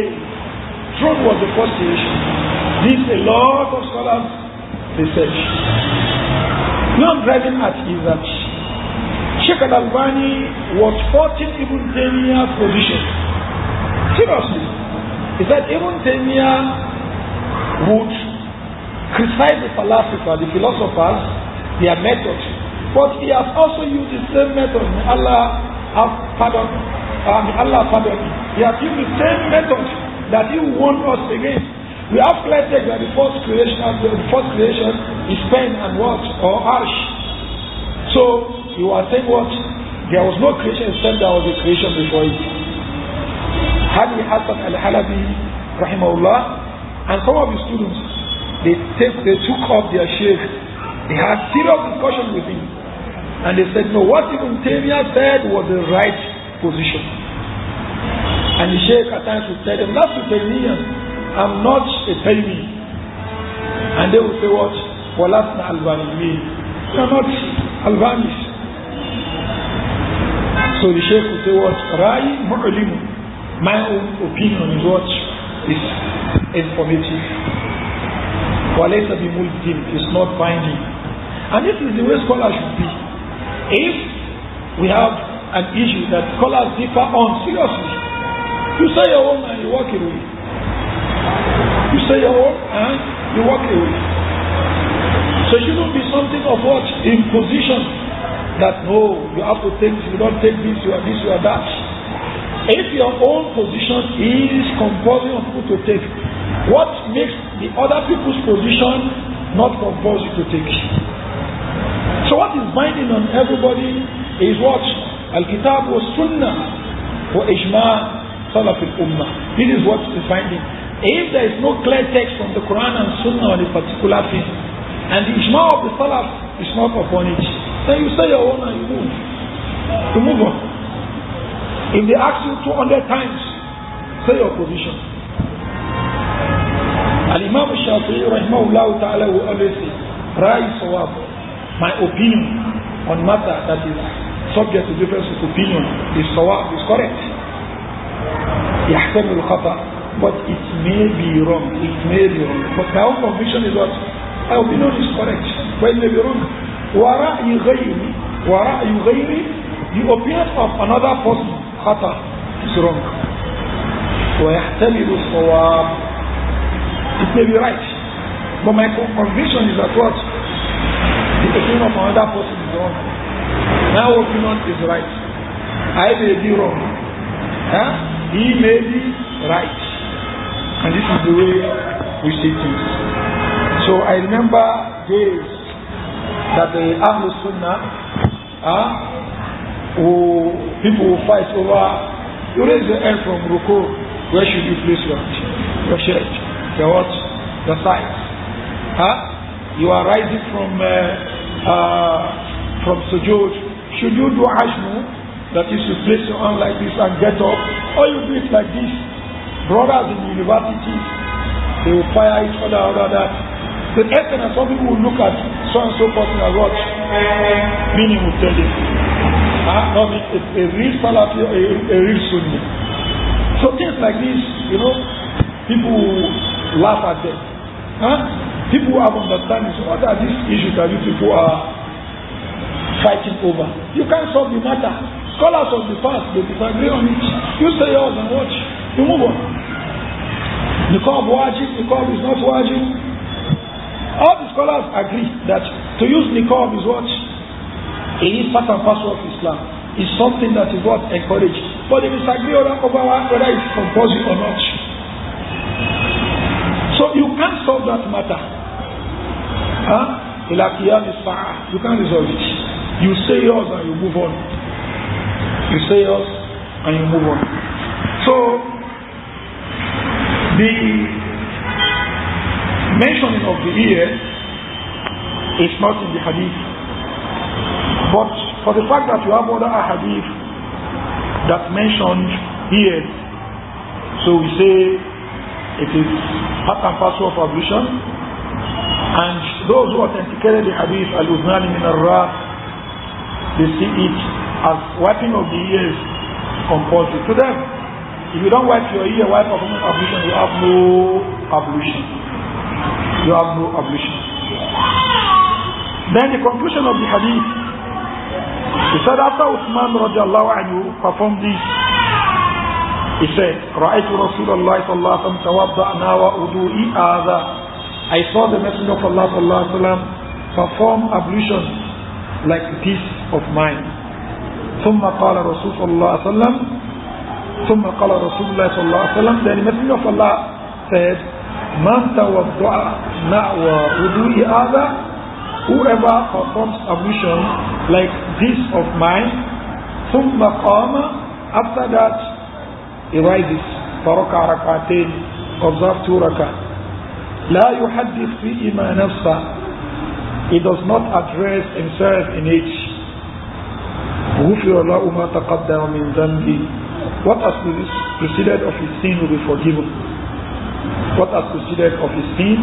throne was the first creation. This a lot of scholars research. What I'm driving at is that Sheikh Al-Albani was 14 Ibn Taymiyyah's position. Seriously. He said Ibn Taymiyyah would criticize the philosophers, their method. But he has also used the same method. May Allah pardon him. He has used the same method that he warned us against. We have clear text that the first creation is pen and what? Or ash. So you are saying what? There was no creation except there was a creation before it. Hadi Hassan al-Halabi rahimahullah and some of his students, they took up their sheikh. They had serious discussion with him. And they said, no, what Ibn Taymiyyah said was the right position. And the sheikh at times would tell them, that's the Taymiyyah. I'm not a Taymi. And they would say what? Walasna Albani. We are not Albanis. So the sheikh would say what? Rai mu'alimu. My own opinion is what is informative. Walaysa bimulzim is not binding. And this is the way scholars should be. If we have an issue that scholars differ on, seriously, you say your own and you walk away. You say your own and you walk away. So it shouldn't be something of what? Imposition. That no, you have to take this, you don't take this, you are this, you are that. If your own position is compulsory on people to take, what makes the other people's position not compulsory to take? So what is binding on everybody is what? Al-Kitab wa Sunnah wa Ijma' Salaf al-Ummah. This is what is binding. If there is no clear text from the Quran and Sunnah on a particular thing, and the Ijma' of the Salaf is not upon it, then you say your own and you move. You move on. If they ask you 200 times, say your position. Al-Imam al-Shafi'i rahimahullah ta'ala will always say, Ra'i sawab. my opinion on matter that is subject to difference of opinion is correct. يحتمل الخطأ, but it may be wrong. It may be wrong. But my own conviction is what my opinion is correct, but it may be wrong. ورأي غيري, the opinion of another person خطأ is wrong. ويحتمل الصواب, it may be right, but my conviction is that what the opinion of another person is wrong. My opinion is right. I may be wrong. He may be right. And this is the way we see things. So I remember days that the Ahlul Sunnah, people will fight over, you raise the hand from Ruku, where should you place your shirt? The sides. You are rising from sujood. Should you do ashmu, that is to place your hand like this and get up, or you do it like this? Brothers in university, they will fire each other over that. The essence, and some people will look at so and so person as what meaning will tell them. Not a real Salafi or a real Sunni. So things like this, people laugh at them. People have understanding. So what are these issues that you people are fighting over? You can't solve the matter. Scholars of the past, they disagree on it. You say yours and watch. You move on. Niqab wajib, niqab is not wajib. All the scholars agree that to use niqab is what? It is part and parcel of Islam. It's something that is what encouraged. But they disagree over whether it's compulsory or not. So you can't solve that matter. You can't resolve it. You say yours and you move on. You say yours and you move on. So the mentioning of the ear is not in the hadith. But for the fact that you have other hadith that mentioned ears, so we say it is part and parcel of ablution. And those who authenticated the hadith al-Uznani min al-Ra, they see it as wiping of the ears compulsory. To them, if you don't wipe your ear while performing ablution, you have no ablution. You have no ablution. Then the conclusion of the hadith, he said after Uthman radiallahu anhu performed this, he said, رَأَيْتُ رَسُولَ اللَّهِ صَلَّى اللَّهُ عَلَيْهِ وَسَلَّمَ تَوَضَّأْنَا وَأُضُوئِ آذَا. I saw the Messenger of Allah sallallahu alaihi wasallam perform ablution like this of mine. ثم قال رسول الله صلى الله عليه وسلم ثم قال رسول الله صلى الله عليه وسلم. Then the Messenger of Allah said, من توضأ نحو وضوء هذا, whoever performs ablution like this of mine, ثم قام, after that he rises, فركع ركعتين, observe 2 rak'ah. لا يحدث فيهما نفسه, he does not address himself in it. غفر له ما تقدم من ذنبه, what has preceded of his sin will be forgiven. What has preceded of his sin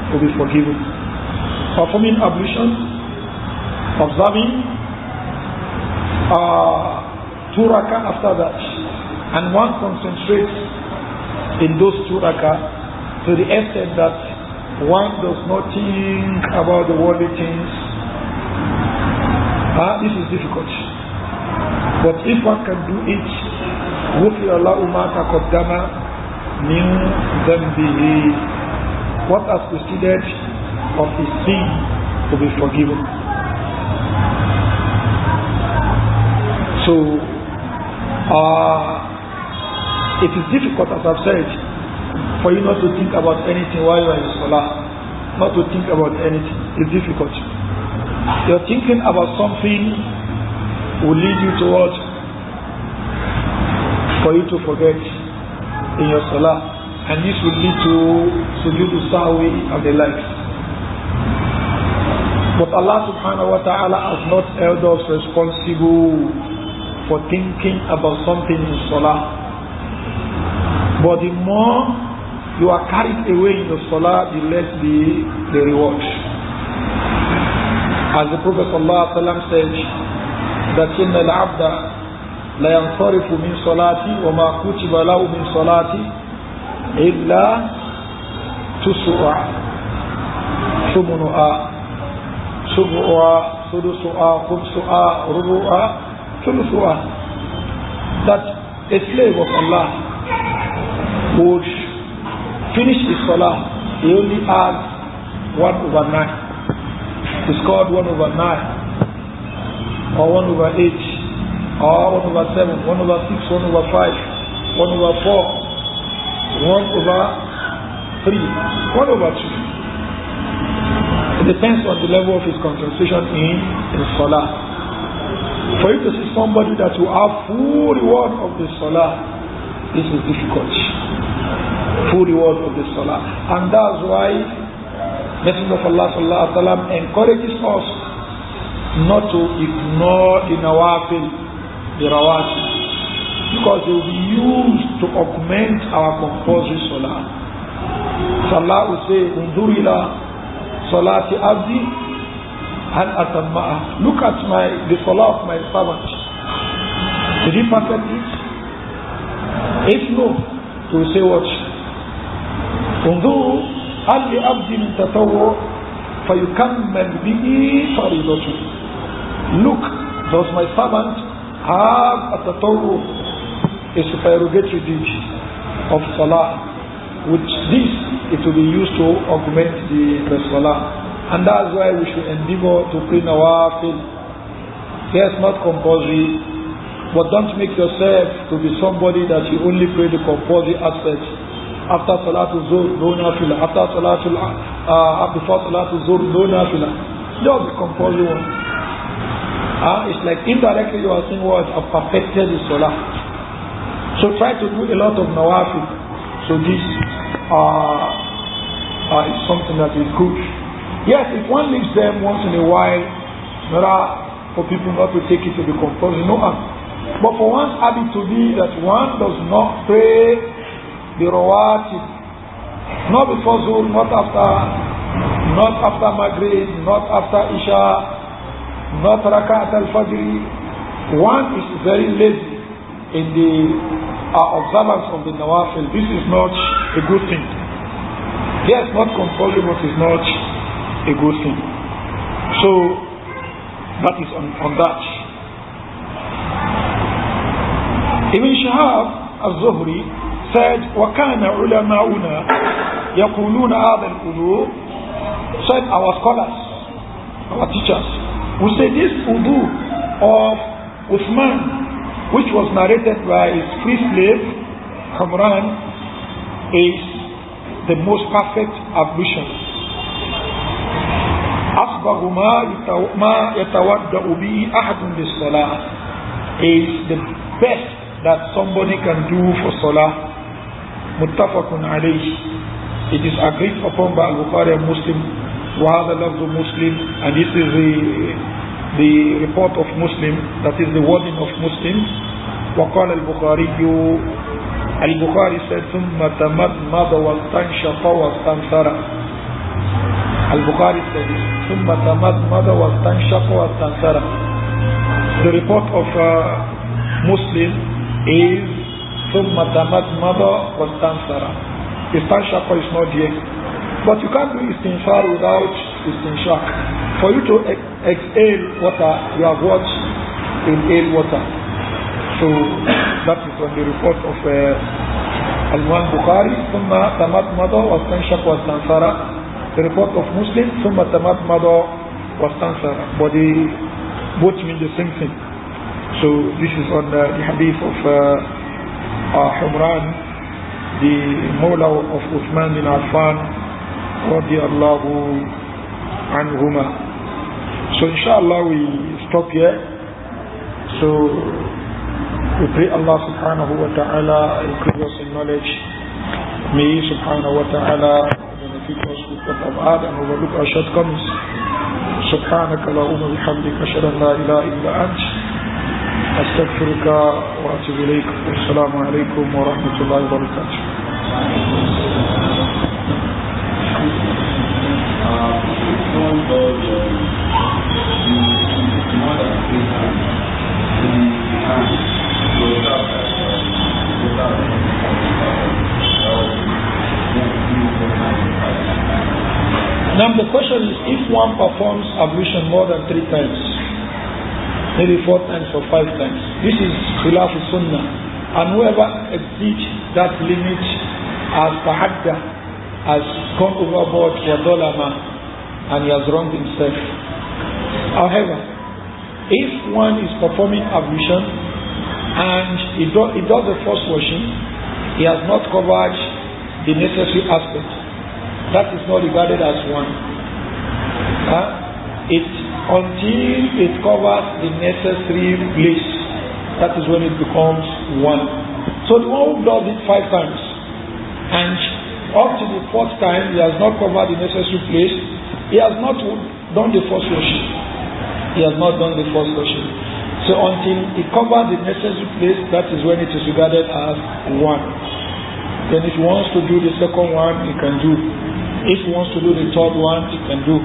will be forgiven. Performing ablution, observing 2 rak'ah after that, and one concentrates in those 2 rak'ah to the extent that one does not think about the worldly things. This is difficult. But if one can do it, غُفِرَ لَهُ مَا تَقَدَّمَ مِنْ ذَنْبِهِ, what has preceded of his sin to be forgiven. So, it is difficult, as I've said, for you not to think about anything while you are in Salah. Not to think about anything. It's difficult. You're thinking about something will lead you towards for you to forget in your Salah. And this will lead to sujood sahwi and the likes. But Allah subhanahu wa ta'ala has not held us responsible for thinking about something in Salah. But the more you are carried away in the Salah, the less the reward. As the Prophet ﷺ said, that إن العبد لا ينصرف من صلاتي وما كتب له من صلاتي إلا تسوع ثمنها سبعها سدسها خمسها ربعها ثلثها. That a slave of Allah would finish his salah, he only has 1/9. It's called 1/9 or 1/8 or 1/7, 1/6, 1/5, 1/4, 1/3, 1/2. It depends on the level of his concentration in salah. For you to see somebody that will have full reward of the salah, this is difficult. Full reward of the salah. And that's why Messenger of Allah sallallahu alaihi wasallam encourages us not to ignore the nawafil, the rawatib, because they will be used to augment our compulsory salah. So Allah will say, "Undur ila salati abdi hal atamma'a." Look at the salah of my servant. Did he perfect it? If no, he will say what? Undur hal li abdi min tatawwu fayukammal bihi faridatu. Look, does my servant have a tatawwu, a supererogatory deed of salah? With this, it will be used to augment the salah. And that's why we should endeavor to pray nawafil. Yes, not compulsory, but don't make yourself to be somebody that you only pray the compulsory aspects. After Salatul Zuhr, no nafila. After before Salatul Zuhr, no nafila. Just the compulsory one. It's like indirectly you are saying what? I've perfected the salah. So try to do a lot of nawafil. So this is something that is good. Yes, if one leaves them once in a while, there are for people not to take it to be compulsory, no harm. But for one's habit to be that one does not pray the rawatib, not before Zuhr, not after Maghrib, not after Isha, not Raka'at al-Fajr. One is very lazy in the observance of the nawafil. This is not a good thing. Yes, not compulsory, but it's not a good thing. So that is on that. Ibn Shihab al-Zuhri said, وَكَانَ عُلَمَاؤُنَا يَقُولُونَ هَذَا الْوُضُوء. Said our scholars, our teachers, we say this wudu of Uthman, which was narrated by his free slave Humran, is the most perfect ablution. أصبغ ما يتودع به أحد بالصلاة, is the best that somebody can do for salah. Muttafaqun alayh. It is agreed upon by Al-Bukhari and Muslim. وهذا لفظ Muslim, and this is the report of Muslim, that is the wording of Muslim. وقال البخاري said ثم تمضمض واستنشق واستنثر. Al-Bukhari said ثم تمضمض واستنشق واستنثر. The report of Muslim is ثم تمضمض واستنثر. Istanshaq is not here, but you can't do istinshar without istinshaq. For you to exhale water, you have what? Inhale water. So that is on the report of Al-Imam Bukhari. ثم تمضمض واستنشق واستنثر. The report of Muslim, ثم تمضمض واستنثر. But they both mean the same thing. So this is on the hadith of Humran, the Mawla of Uthman bin Affan radiyallahu anhuma. So inshallah we stop here. So we pray Allah subhanahu wa ta'ala increase us in knowledge. May He subhanahu wa ta'ala benefit us with what I've had and overlook our shortcomings. سبحانك اللهم وبحمدك أشهد أن لا إله إلا أنت أستغفرك وأتوب إليك. السلام عليكم ورحمة الله وبركاته. more than 3 times, now the question is, if one performs ablution more than 3 times, maybe 4 times or 5 times, this is khilaf sunnah, and whoever exceeds that limit as tahadda, has gone overboard for dolama, and he has wronged himself. However, if one is performing ablution and he does the first washing, he has not covered the necessary aspect, that is not regarded as one. Until it covers the necessary place, that is when it becomes one. So the one who does it 5 times and up to the 4th time he has not covered the necessary place, he has not done the first washing. He has not done the first washing. So until he covers the necessary place, that is when it is regarded as one. Then if he wants to do the second one, he can do. If he wants to do the 3rd one, he can do.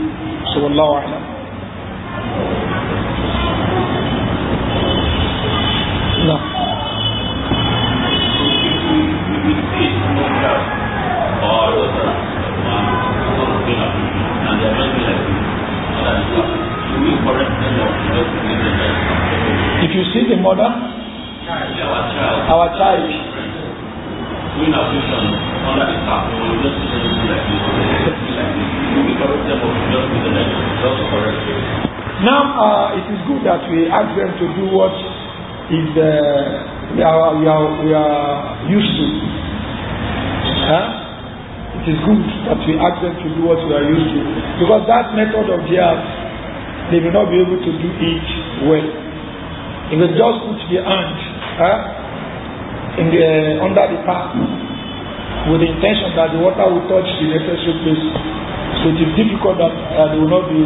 So Allahu A'lam. No. If you see the mother, our child, now it is good that we ask them to do what is we are used to. It is good that we ask them to do what we are used to, because that method of theirs, they may not be able to do it well. If they just put the hand under the tap with the intention that the water will touch the necessary place, so it is difficult that they will not be.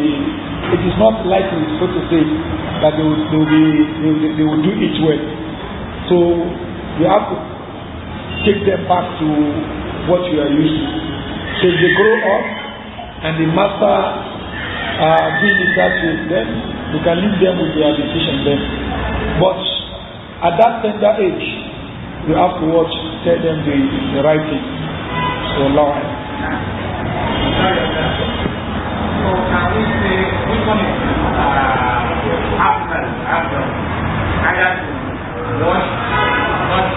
It is not likely, so to say, that they will do it well. So we have to take them back to what we are used to. So if they grow up and the master doing it that way, then we can leave them with their decision then. But at that tender age, we have to tell them the right thing. So Allah. So can we say which one is after either to wash, not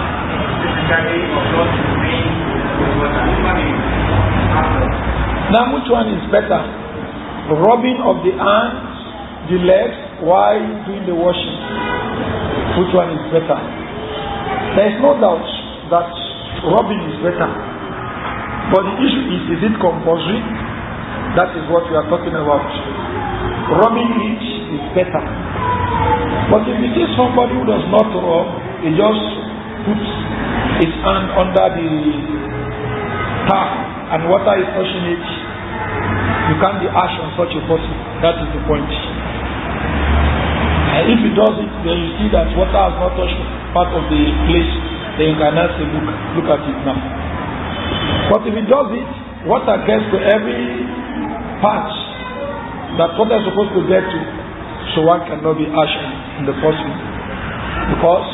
physically, or not to remain with water? Which one is after? Now which one is better? Rubbing of the hands, the legs while doing the washing. Which one is better? There is no doubt that rubbing is better. But the issue is it compulsory? That is what we are talking about. Rubbing it is better. But if you see somebody who does not rub, he just puts his hand under the tap and water is touching it, you can't be harsh on such a person. That is the point. And if he does it, then you see that water has not touched part of the place, then you cannot say, look at it now. But if he does it, water gets to every part that water is supposed to get to, so one cannot be harsh in the person. Because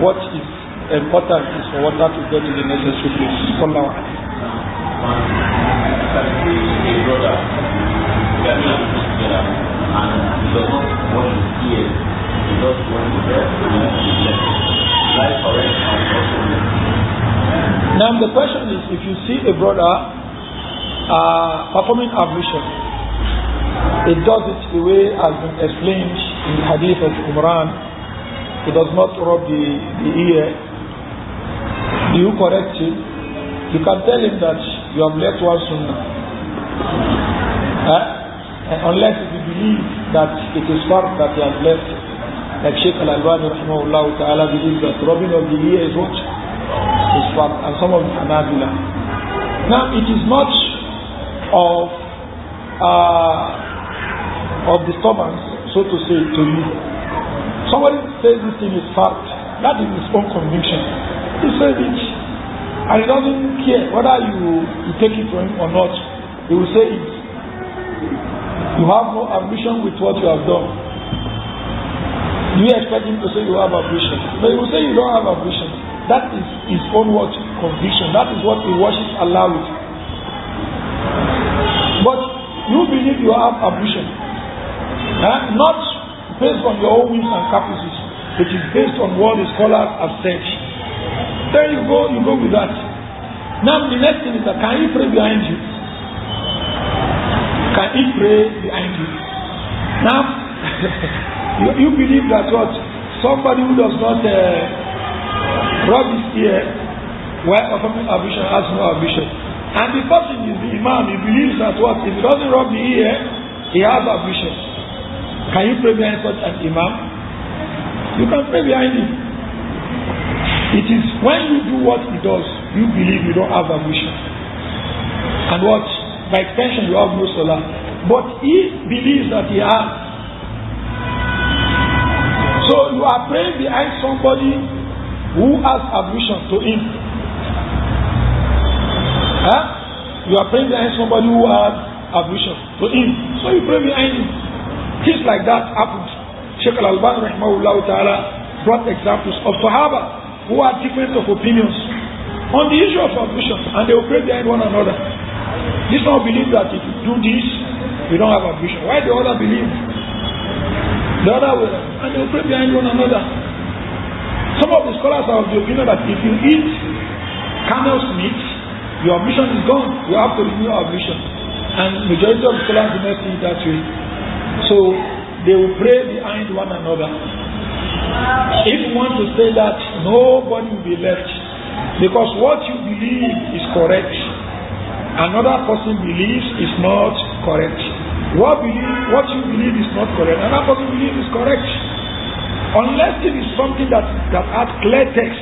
what is important is for water to get to the necessary place. For now. Now the question is, if you see a brother performing ablution, it does it the way has been explained in the hadith of Umran. He does not rub the ear. Do you correct him? You can tell him that you have left one sunnah. And unless if you believe that it is part that you have left, like Sheikh Al-Albani rahimahullah ta'ala believes that rubbing of the ear is what? Is part, and some of the Hanabila. Now it is not of disturbance, so to say, to you. Somebody says this thing is fact, that is his own conviction. He says it, and he doesn't care whether you take it from him or not. He will say it. You have no ambition with what you have done. Do you expect him to say you have ablution? But he will say you don't have ablution. That is his own what? Conviction. That is what he worships Allah with. But you believe you have ablution. Not based on your own whims and caprices. It is based on what the scholars have said. There you go with that. Now the next thing is that can he pray behind you? Can he pray behind you? Now you believe that what? Somebody who does not rub his ear while performing ablution has no ablution. And the person is the imam, he believes that what? If he doesn't rub the ear, he has ablution. Can you pray behind such an imam? You can pray behind him. It is when you do what he does, you believe you don't have ablution. And what? By extension, you have no salah. But he believes that he has. So you are praying behind somebody who has ablution to him. You are praying behind somebody who has ablution to him. So you pray behind him. Things like that happened. Sheikh Al-Albani rahimahullah ta'ala brought examples of Sahaba who had different of opinions on the issue of ablution, and they will pray behind one another. This one believe that if you do this, you don't have ablution. Why the other believe the other way? And they will pray behind one another. Some of the scholars are of the opinion that if you eat camel's meat, your ablution is gone. You have to renew your ablution. And majority of the scholars do not see it that way. So they will pray behind one another. If you want to say that, nobody will be left. Because what you believe is correct. Another person believes is not correct. What you believe is not correct. Another person believes is correct. Unless it is something that has clear text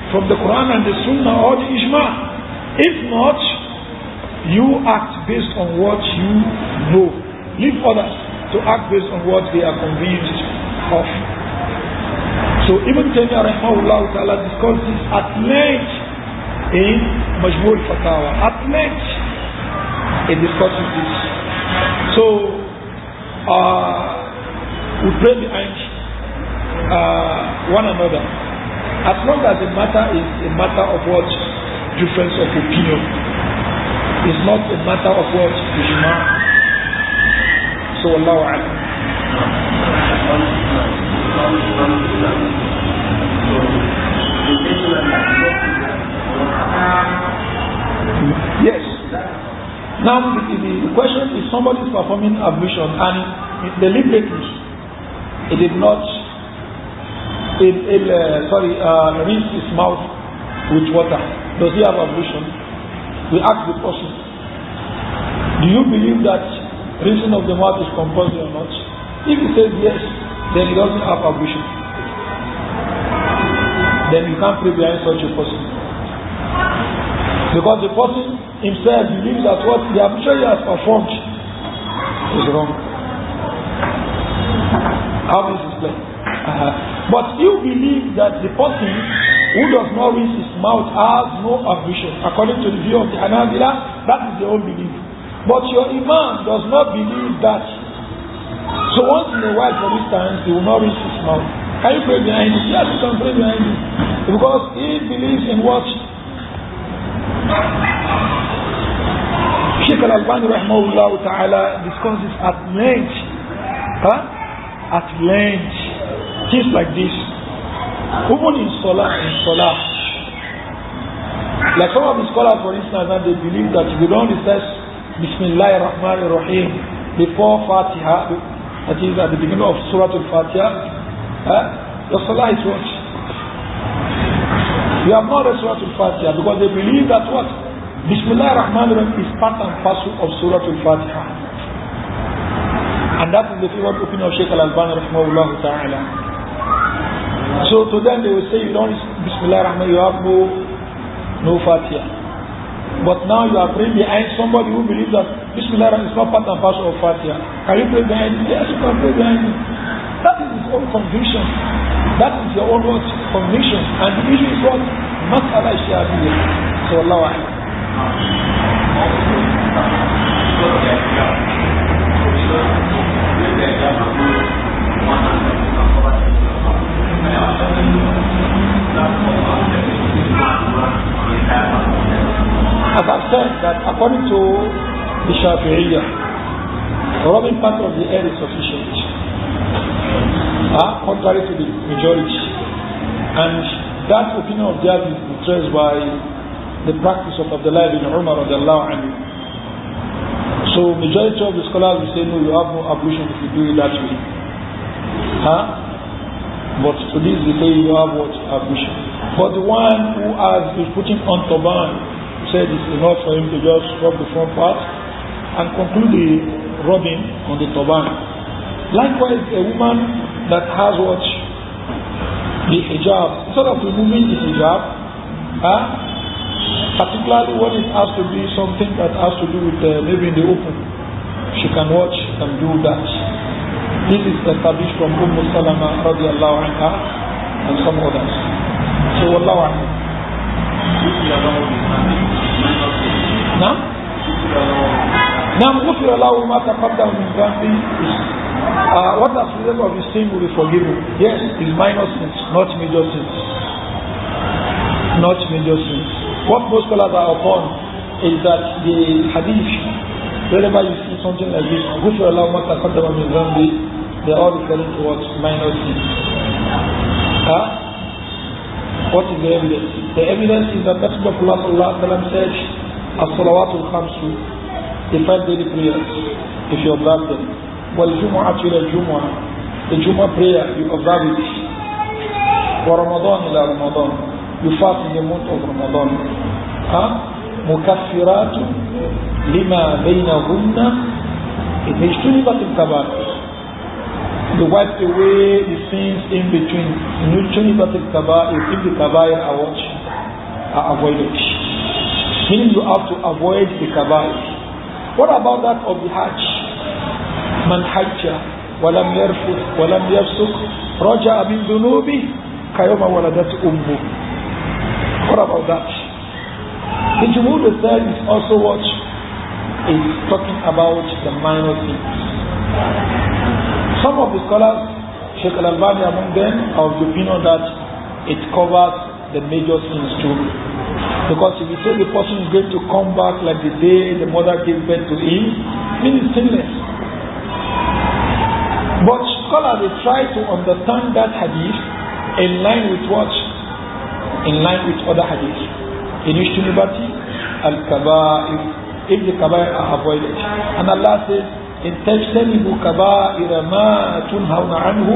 from the Quran and the Sunnah or the Ijma. If not, you act based on what you know. Leave others to act based on what they are convinced of. So Ibn Taymiyyah rahimahullah ta'ala discussed this at length in Majmul Fatawa. At length he discusses this. So we pray behind one another. As long as the matter is a matter of what? Difference of opinion. It's not a matter of what? Ijma. So Allahu Akbar. Yes. Now the question is, somebody is performing ablution and deliberately he did not rinse his mouth with water. Does he have ablution? We ask the person, do you believe that rinsing of the mouth is compulsory or not? If he says yes, then he doesn't have ablution. Then you can't pray behind such a person. Because the person himself believes that what the ablution he has performed is wrong. How is this played? But you believe that the person who does not rinse his mouth has no ablution. According to the view of the Hanabila, that is their own belief. But your imam does not believe that. So once in a while, for instance, he will not rinse his mouth. Can you pray behind him? Yes, you can pray behind him. Because he believes in what? Sheikh Al-Albani rahimahullah ta'ala discusses at length. At length. Things like this. Even in Salah. Like some of the scholars, for instance, they believe that if you don't recite Bismillah ar-Rahman ar-Rahim before Fatiha, that is at the beginning of Surah Al-Fatiha, your Salah is what? You have not read Surah Al-Fatiha because they believe that what? Bismillah ar-Rahman ar-Rahim is part and parcel of Surah Al-Fatiha. And that is the favorite opinion of Sheikh Al-Albani rahimahullah ta'ala. So to them they will say you don't Bismillah ar-Rahman, you have no Fatiha. But now you are praying behind somebody who believes that Bismillah ar-Rahman is not part and parcel of Fatiha. Can you pray behind him? Yes, you can pray behind him. That is his own conviction. That is your own what? Conviction. And the issue is what? Mas'ala Shiyabiyya. So Allah the Shafi'iyah, rubbing part of the hair is sufficient. Contrary to the majority. And that opinion of theirs is buttressed by the practice of Abdullah ibn Umar radiallahu anhu. So majority of the scholars will say, no, you have no ablution if you do it that way. But to this they say you have what? Ablution. But the one who is putting on turban said it's enough for him to just rub the front part and conclude the rubbing on the turban. Likewise, a woman that has what? The hijab. Instead of removing the hijab, particularly when it has to be something that has to do with maybe in the open, she can watch and do that. This is established from Salama radiallahu anha and some others. So wallahu a'lam. Now, غفر له ما تقدم من ذنبه. What has the of his sin will be forgiven? Yes, it's minor sins, not major sins. Not major sins. What most scholars are upon is that the hadith, wherever you see something like this, غفر له ما تقدم من ذنبه, they are all referring towards minor sins. What is the evidence? The evidence is that Messenger of Allah sallallahu alaihi wasallam said, "As-salawatul khamsu," the 5 daily prayers, if you observe them. وَالْجُمُعَةُ إِلَى الْجُمُعَةِ, the Jumu'ah prayer, you observe it. وَرَمَضَانِ إِلَى رَمَضَانِ, you fast in the month of Ramadan. مُكَفِّرَاتٌ لِمَا بَيْنَهُنَّ إِذَا اجْتُنِبَتِ الْكَبَائِرُ, the wipe away the sins in between. If the kabair are avoided. Meaning you have to avoid the kabair. What about that of the Hajj? Man hajja walam yarfut walam yafsuk raja'a min dhunubi kayoma waladat ummu. What about that? The Jumhur itself is also what is talking about the minor things. Some of the scholars, Sheikh Al-Albani among them, are of the opinion that it covers the major sins too. Because if you say the person is going to come back like the day the mother gave birth to him, means sinless. But scholars, they try to understand that hadith in line with what? In line with other hadiths. In Ishtunibati, Al-Kaba'ir, if the Kaba'ir are avoided. And Allah says, إن تجتنبوا كبائر ما تنهون عنه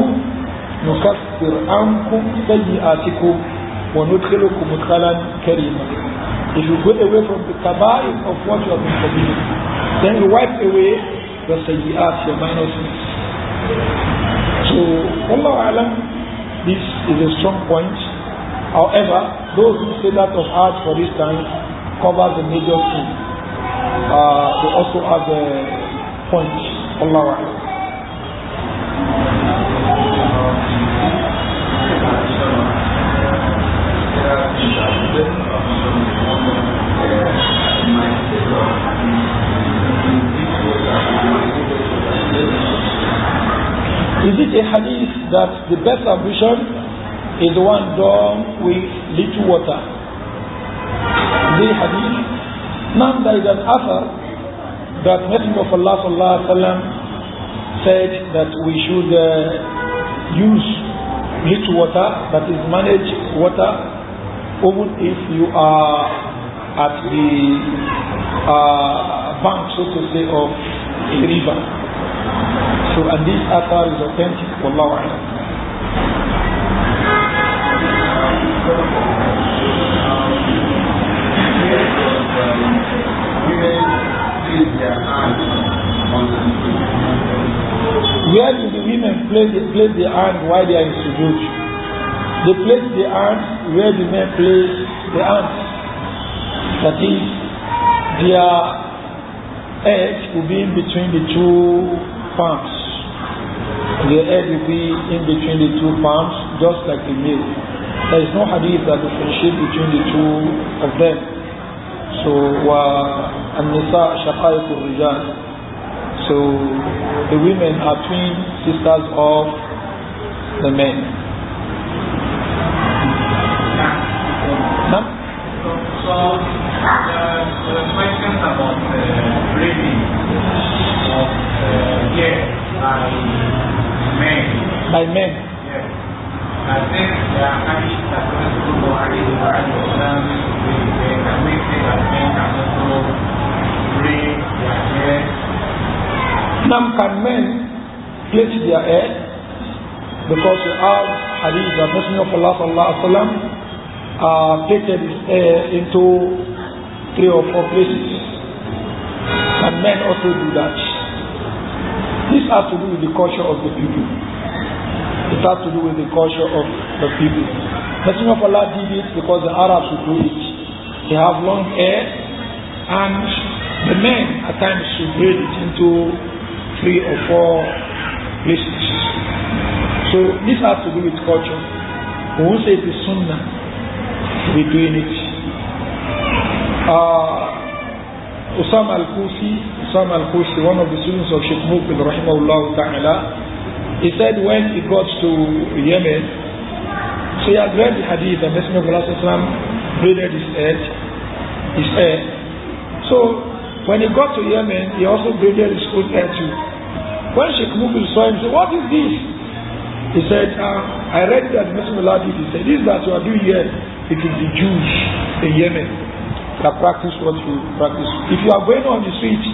نكفر عنكم سيئاتكم وندخلكم مدخلا كريما. If you go away from the kaba'ir of what you have been forbidden, then you wipe away your sayyi'at, your minor sins. So, Wallahu A'lam, this is a strong point. However, those who say that of Hajj for this time covers the major sin. They also have a point. Allahu Akbar. Is it a hadith that the best ablution is the one done with little water? The hadith. Now there is an author that Messenger of Allah sallallahu alaihi wasallam said that we should use little water, that is managed water, even if you are at the bank, so to say, of a river. So, and this author is authentic. Wallahu a'lam. Where do the women place their hand while they are in sujood? They place their hands where the men place their hands. That is, their head will be in between the two palms. Their head will be in between the two palms, just like the male. There is no hadith that differentiates between the two of them. So, النساء شقائق الرجال. So the women are twin sisters of the men. So the question about breathing. of hair by men. By men. Yes. I think there are hadiths that also go hadith of Islam. They can make it that men can also braid their hair. Now, can men plait their hair? Because we have hadith that Messenger of Allah sallallahu alaihi wasallam plaited his hair into 3 or 4 places. Can men also do that? This has to do with the culture of the people. It has to do with the culture of the people. Messenger of Allah did it because the Arabs would do it. They have long hair, and the men at times should braid it into 3 or 4 places. So this has to do with culture. We won't say it is sunnah to be doing it. Usama al-Kusi, one of the students of Sheikh Muqbil rahimahullah ta'ala, he said when he got to Yemen, so he had read the hadith and Messenger of Allah braided his hair. So when he got to Yemen, he also braided his own hair too. When Sheikh Muqbil saw him, he said, "What is this?" He said, "I read that Messenger of Allah did." He said, "This that you are doing here, it is the Jews in Yemen that practice what you practice. If you are going on the street,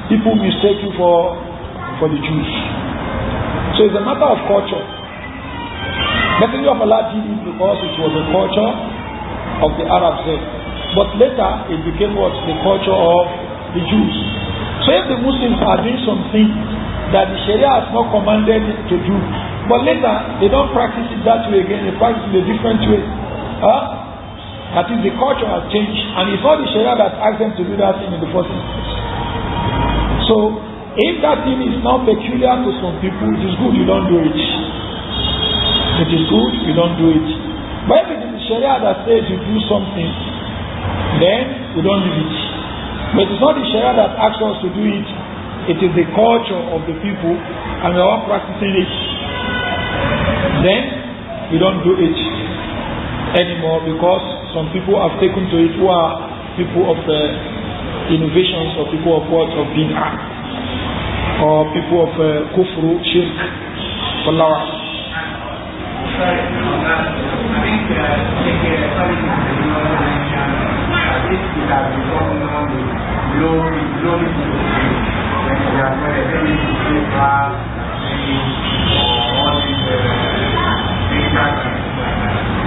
people mistake you for the Jews." So it's a matter of culture. Messenger of Allah did it because it was a culture of the Arabs then. But later it became what? The culture of the Jews. So if the Muslims are doing something that the Sharia has not commanded to do, but later they don't practice it that way again, they practice it a different way. That is, the culture has changed, and it's not the Sharia that asked them to do that thing in the first instance. So, if that thing is now peculiar to some people, it is good you don't do it. It is good you don't do it. But if it is the Sharia that says you do something, then you don't do it. But it's not the Sharia that asks us to do it. It is the culture of the people, and we are all practicing it. Then we don't do it anymore because some people have taken to it who are people of innovations, or people of what? Of bid'ah, or people of kufru, shirk. Wallahu a'lam. Sorry, I think this could have become known with low people when they are very fast or all these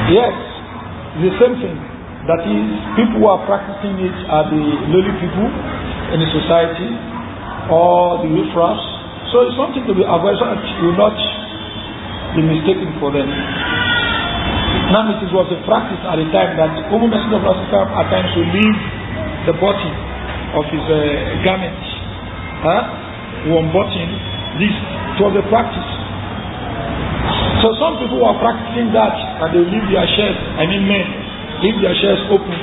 Yes, the same thing. That is, people who are practicing it are the lowly people in the society or the riffraffs. So it's something to be avoided so that you will not be mistaken for them. Now it was a practice at the time that Umm Messenger of Allah at times will leave the button of his garment. Who unbutton this. It was a practice. So some people were practicing that and they leave their shirts, men, leave their shirts open.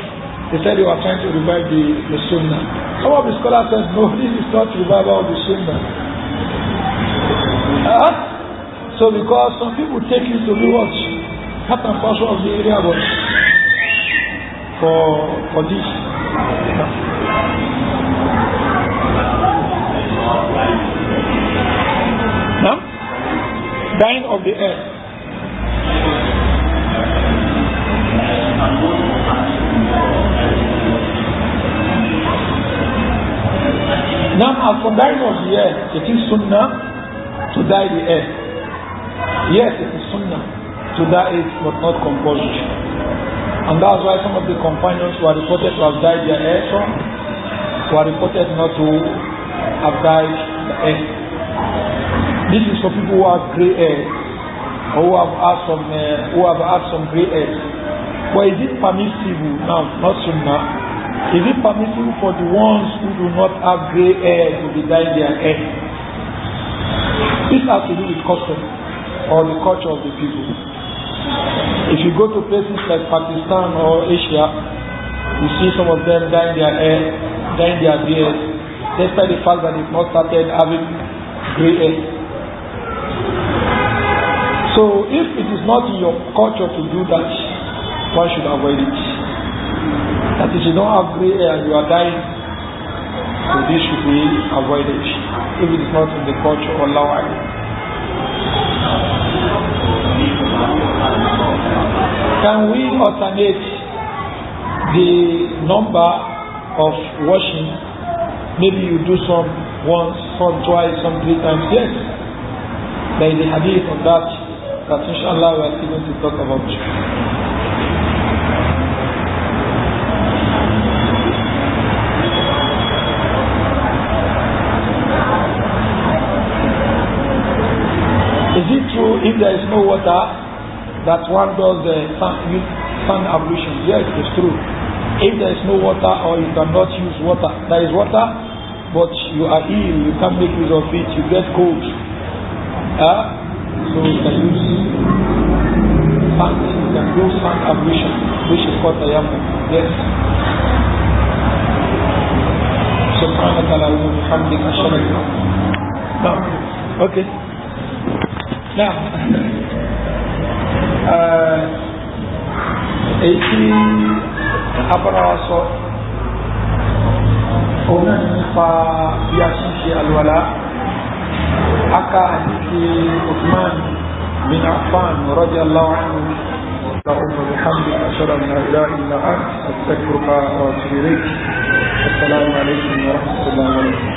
They said they were trying to revive the Sunnah. Some of the scholars said, no, this is not revival of the Sunnah. So because some people take you to be what? Part and parcel of the area but for this. Now? Dying of the earth. Now, as for dying of the earth, it is sunnah to dye the earth. Yes, it is sunnah to dye it, but not compulsory. And that's why some of the companions who are reported to have dyed their hair, some who are reported not to have dyed the hair. This is for people who have grey hair, or who have had some grey hair. But is it permissible now? Not sunnah. Is it permissible for the ones who do not have grey hair to be dyeing their hair? This has to do with custom or the culture of the people. If you go to places like Pakistan or Asia, you see some of them dyeing their hair, dyeing their beard, despite the fact that they've not started having grey hair. So if it is not in your culture to do that, one should avoid it. That is, you don't have grey hair and you are dying, So this should be avoided if it is not in the culture or law. Can we alternate the number of washing? Maybe you do some once, some twice, some 3 times. Yes, there is a hadith on that inshallah we are still going to talk about. Is it true if there is no water that one does sun ablution? Yes, it's true. If there is no water or you cannot use water, there is water, but you are ill, you can't make use of it, you get cold. So you can use sun ablution, which is called tayammum. Yes. سبحانك اللهم وبحمدك أشهد أن لا إله إلا أنت. Okay. Now, èyí abara sọ òun náà nípa bí a ṣe ṣe àlùwàlá aka àdìsí Uthman bin Affan radiyallahu anhu اللهم وبحمدك أشهد أن لا إله إلا أنت أستغفرك وأتوب إليك. السلام عليكم ورحمة الله وبركاته.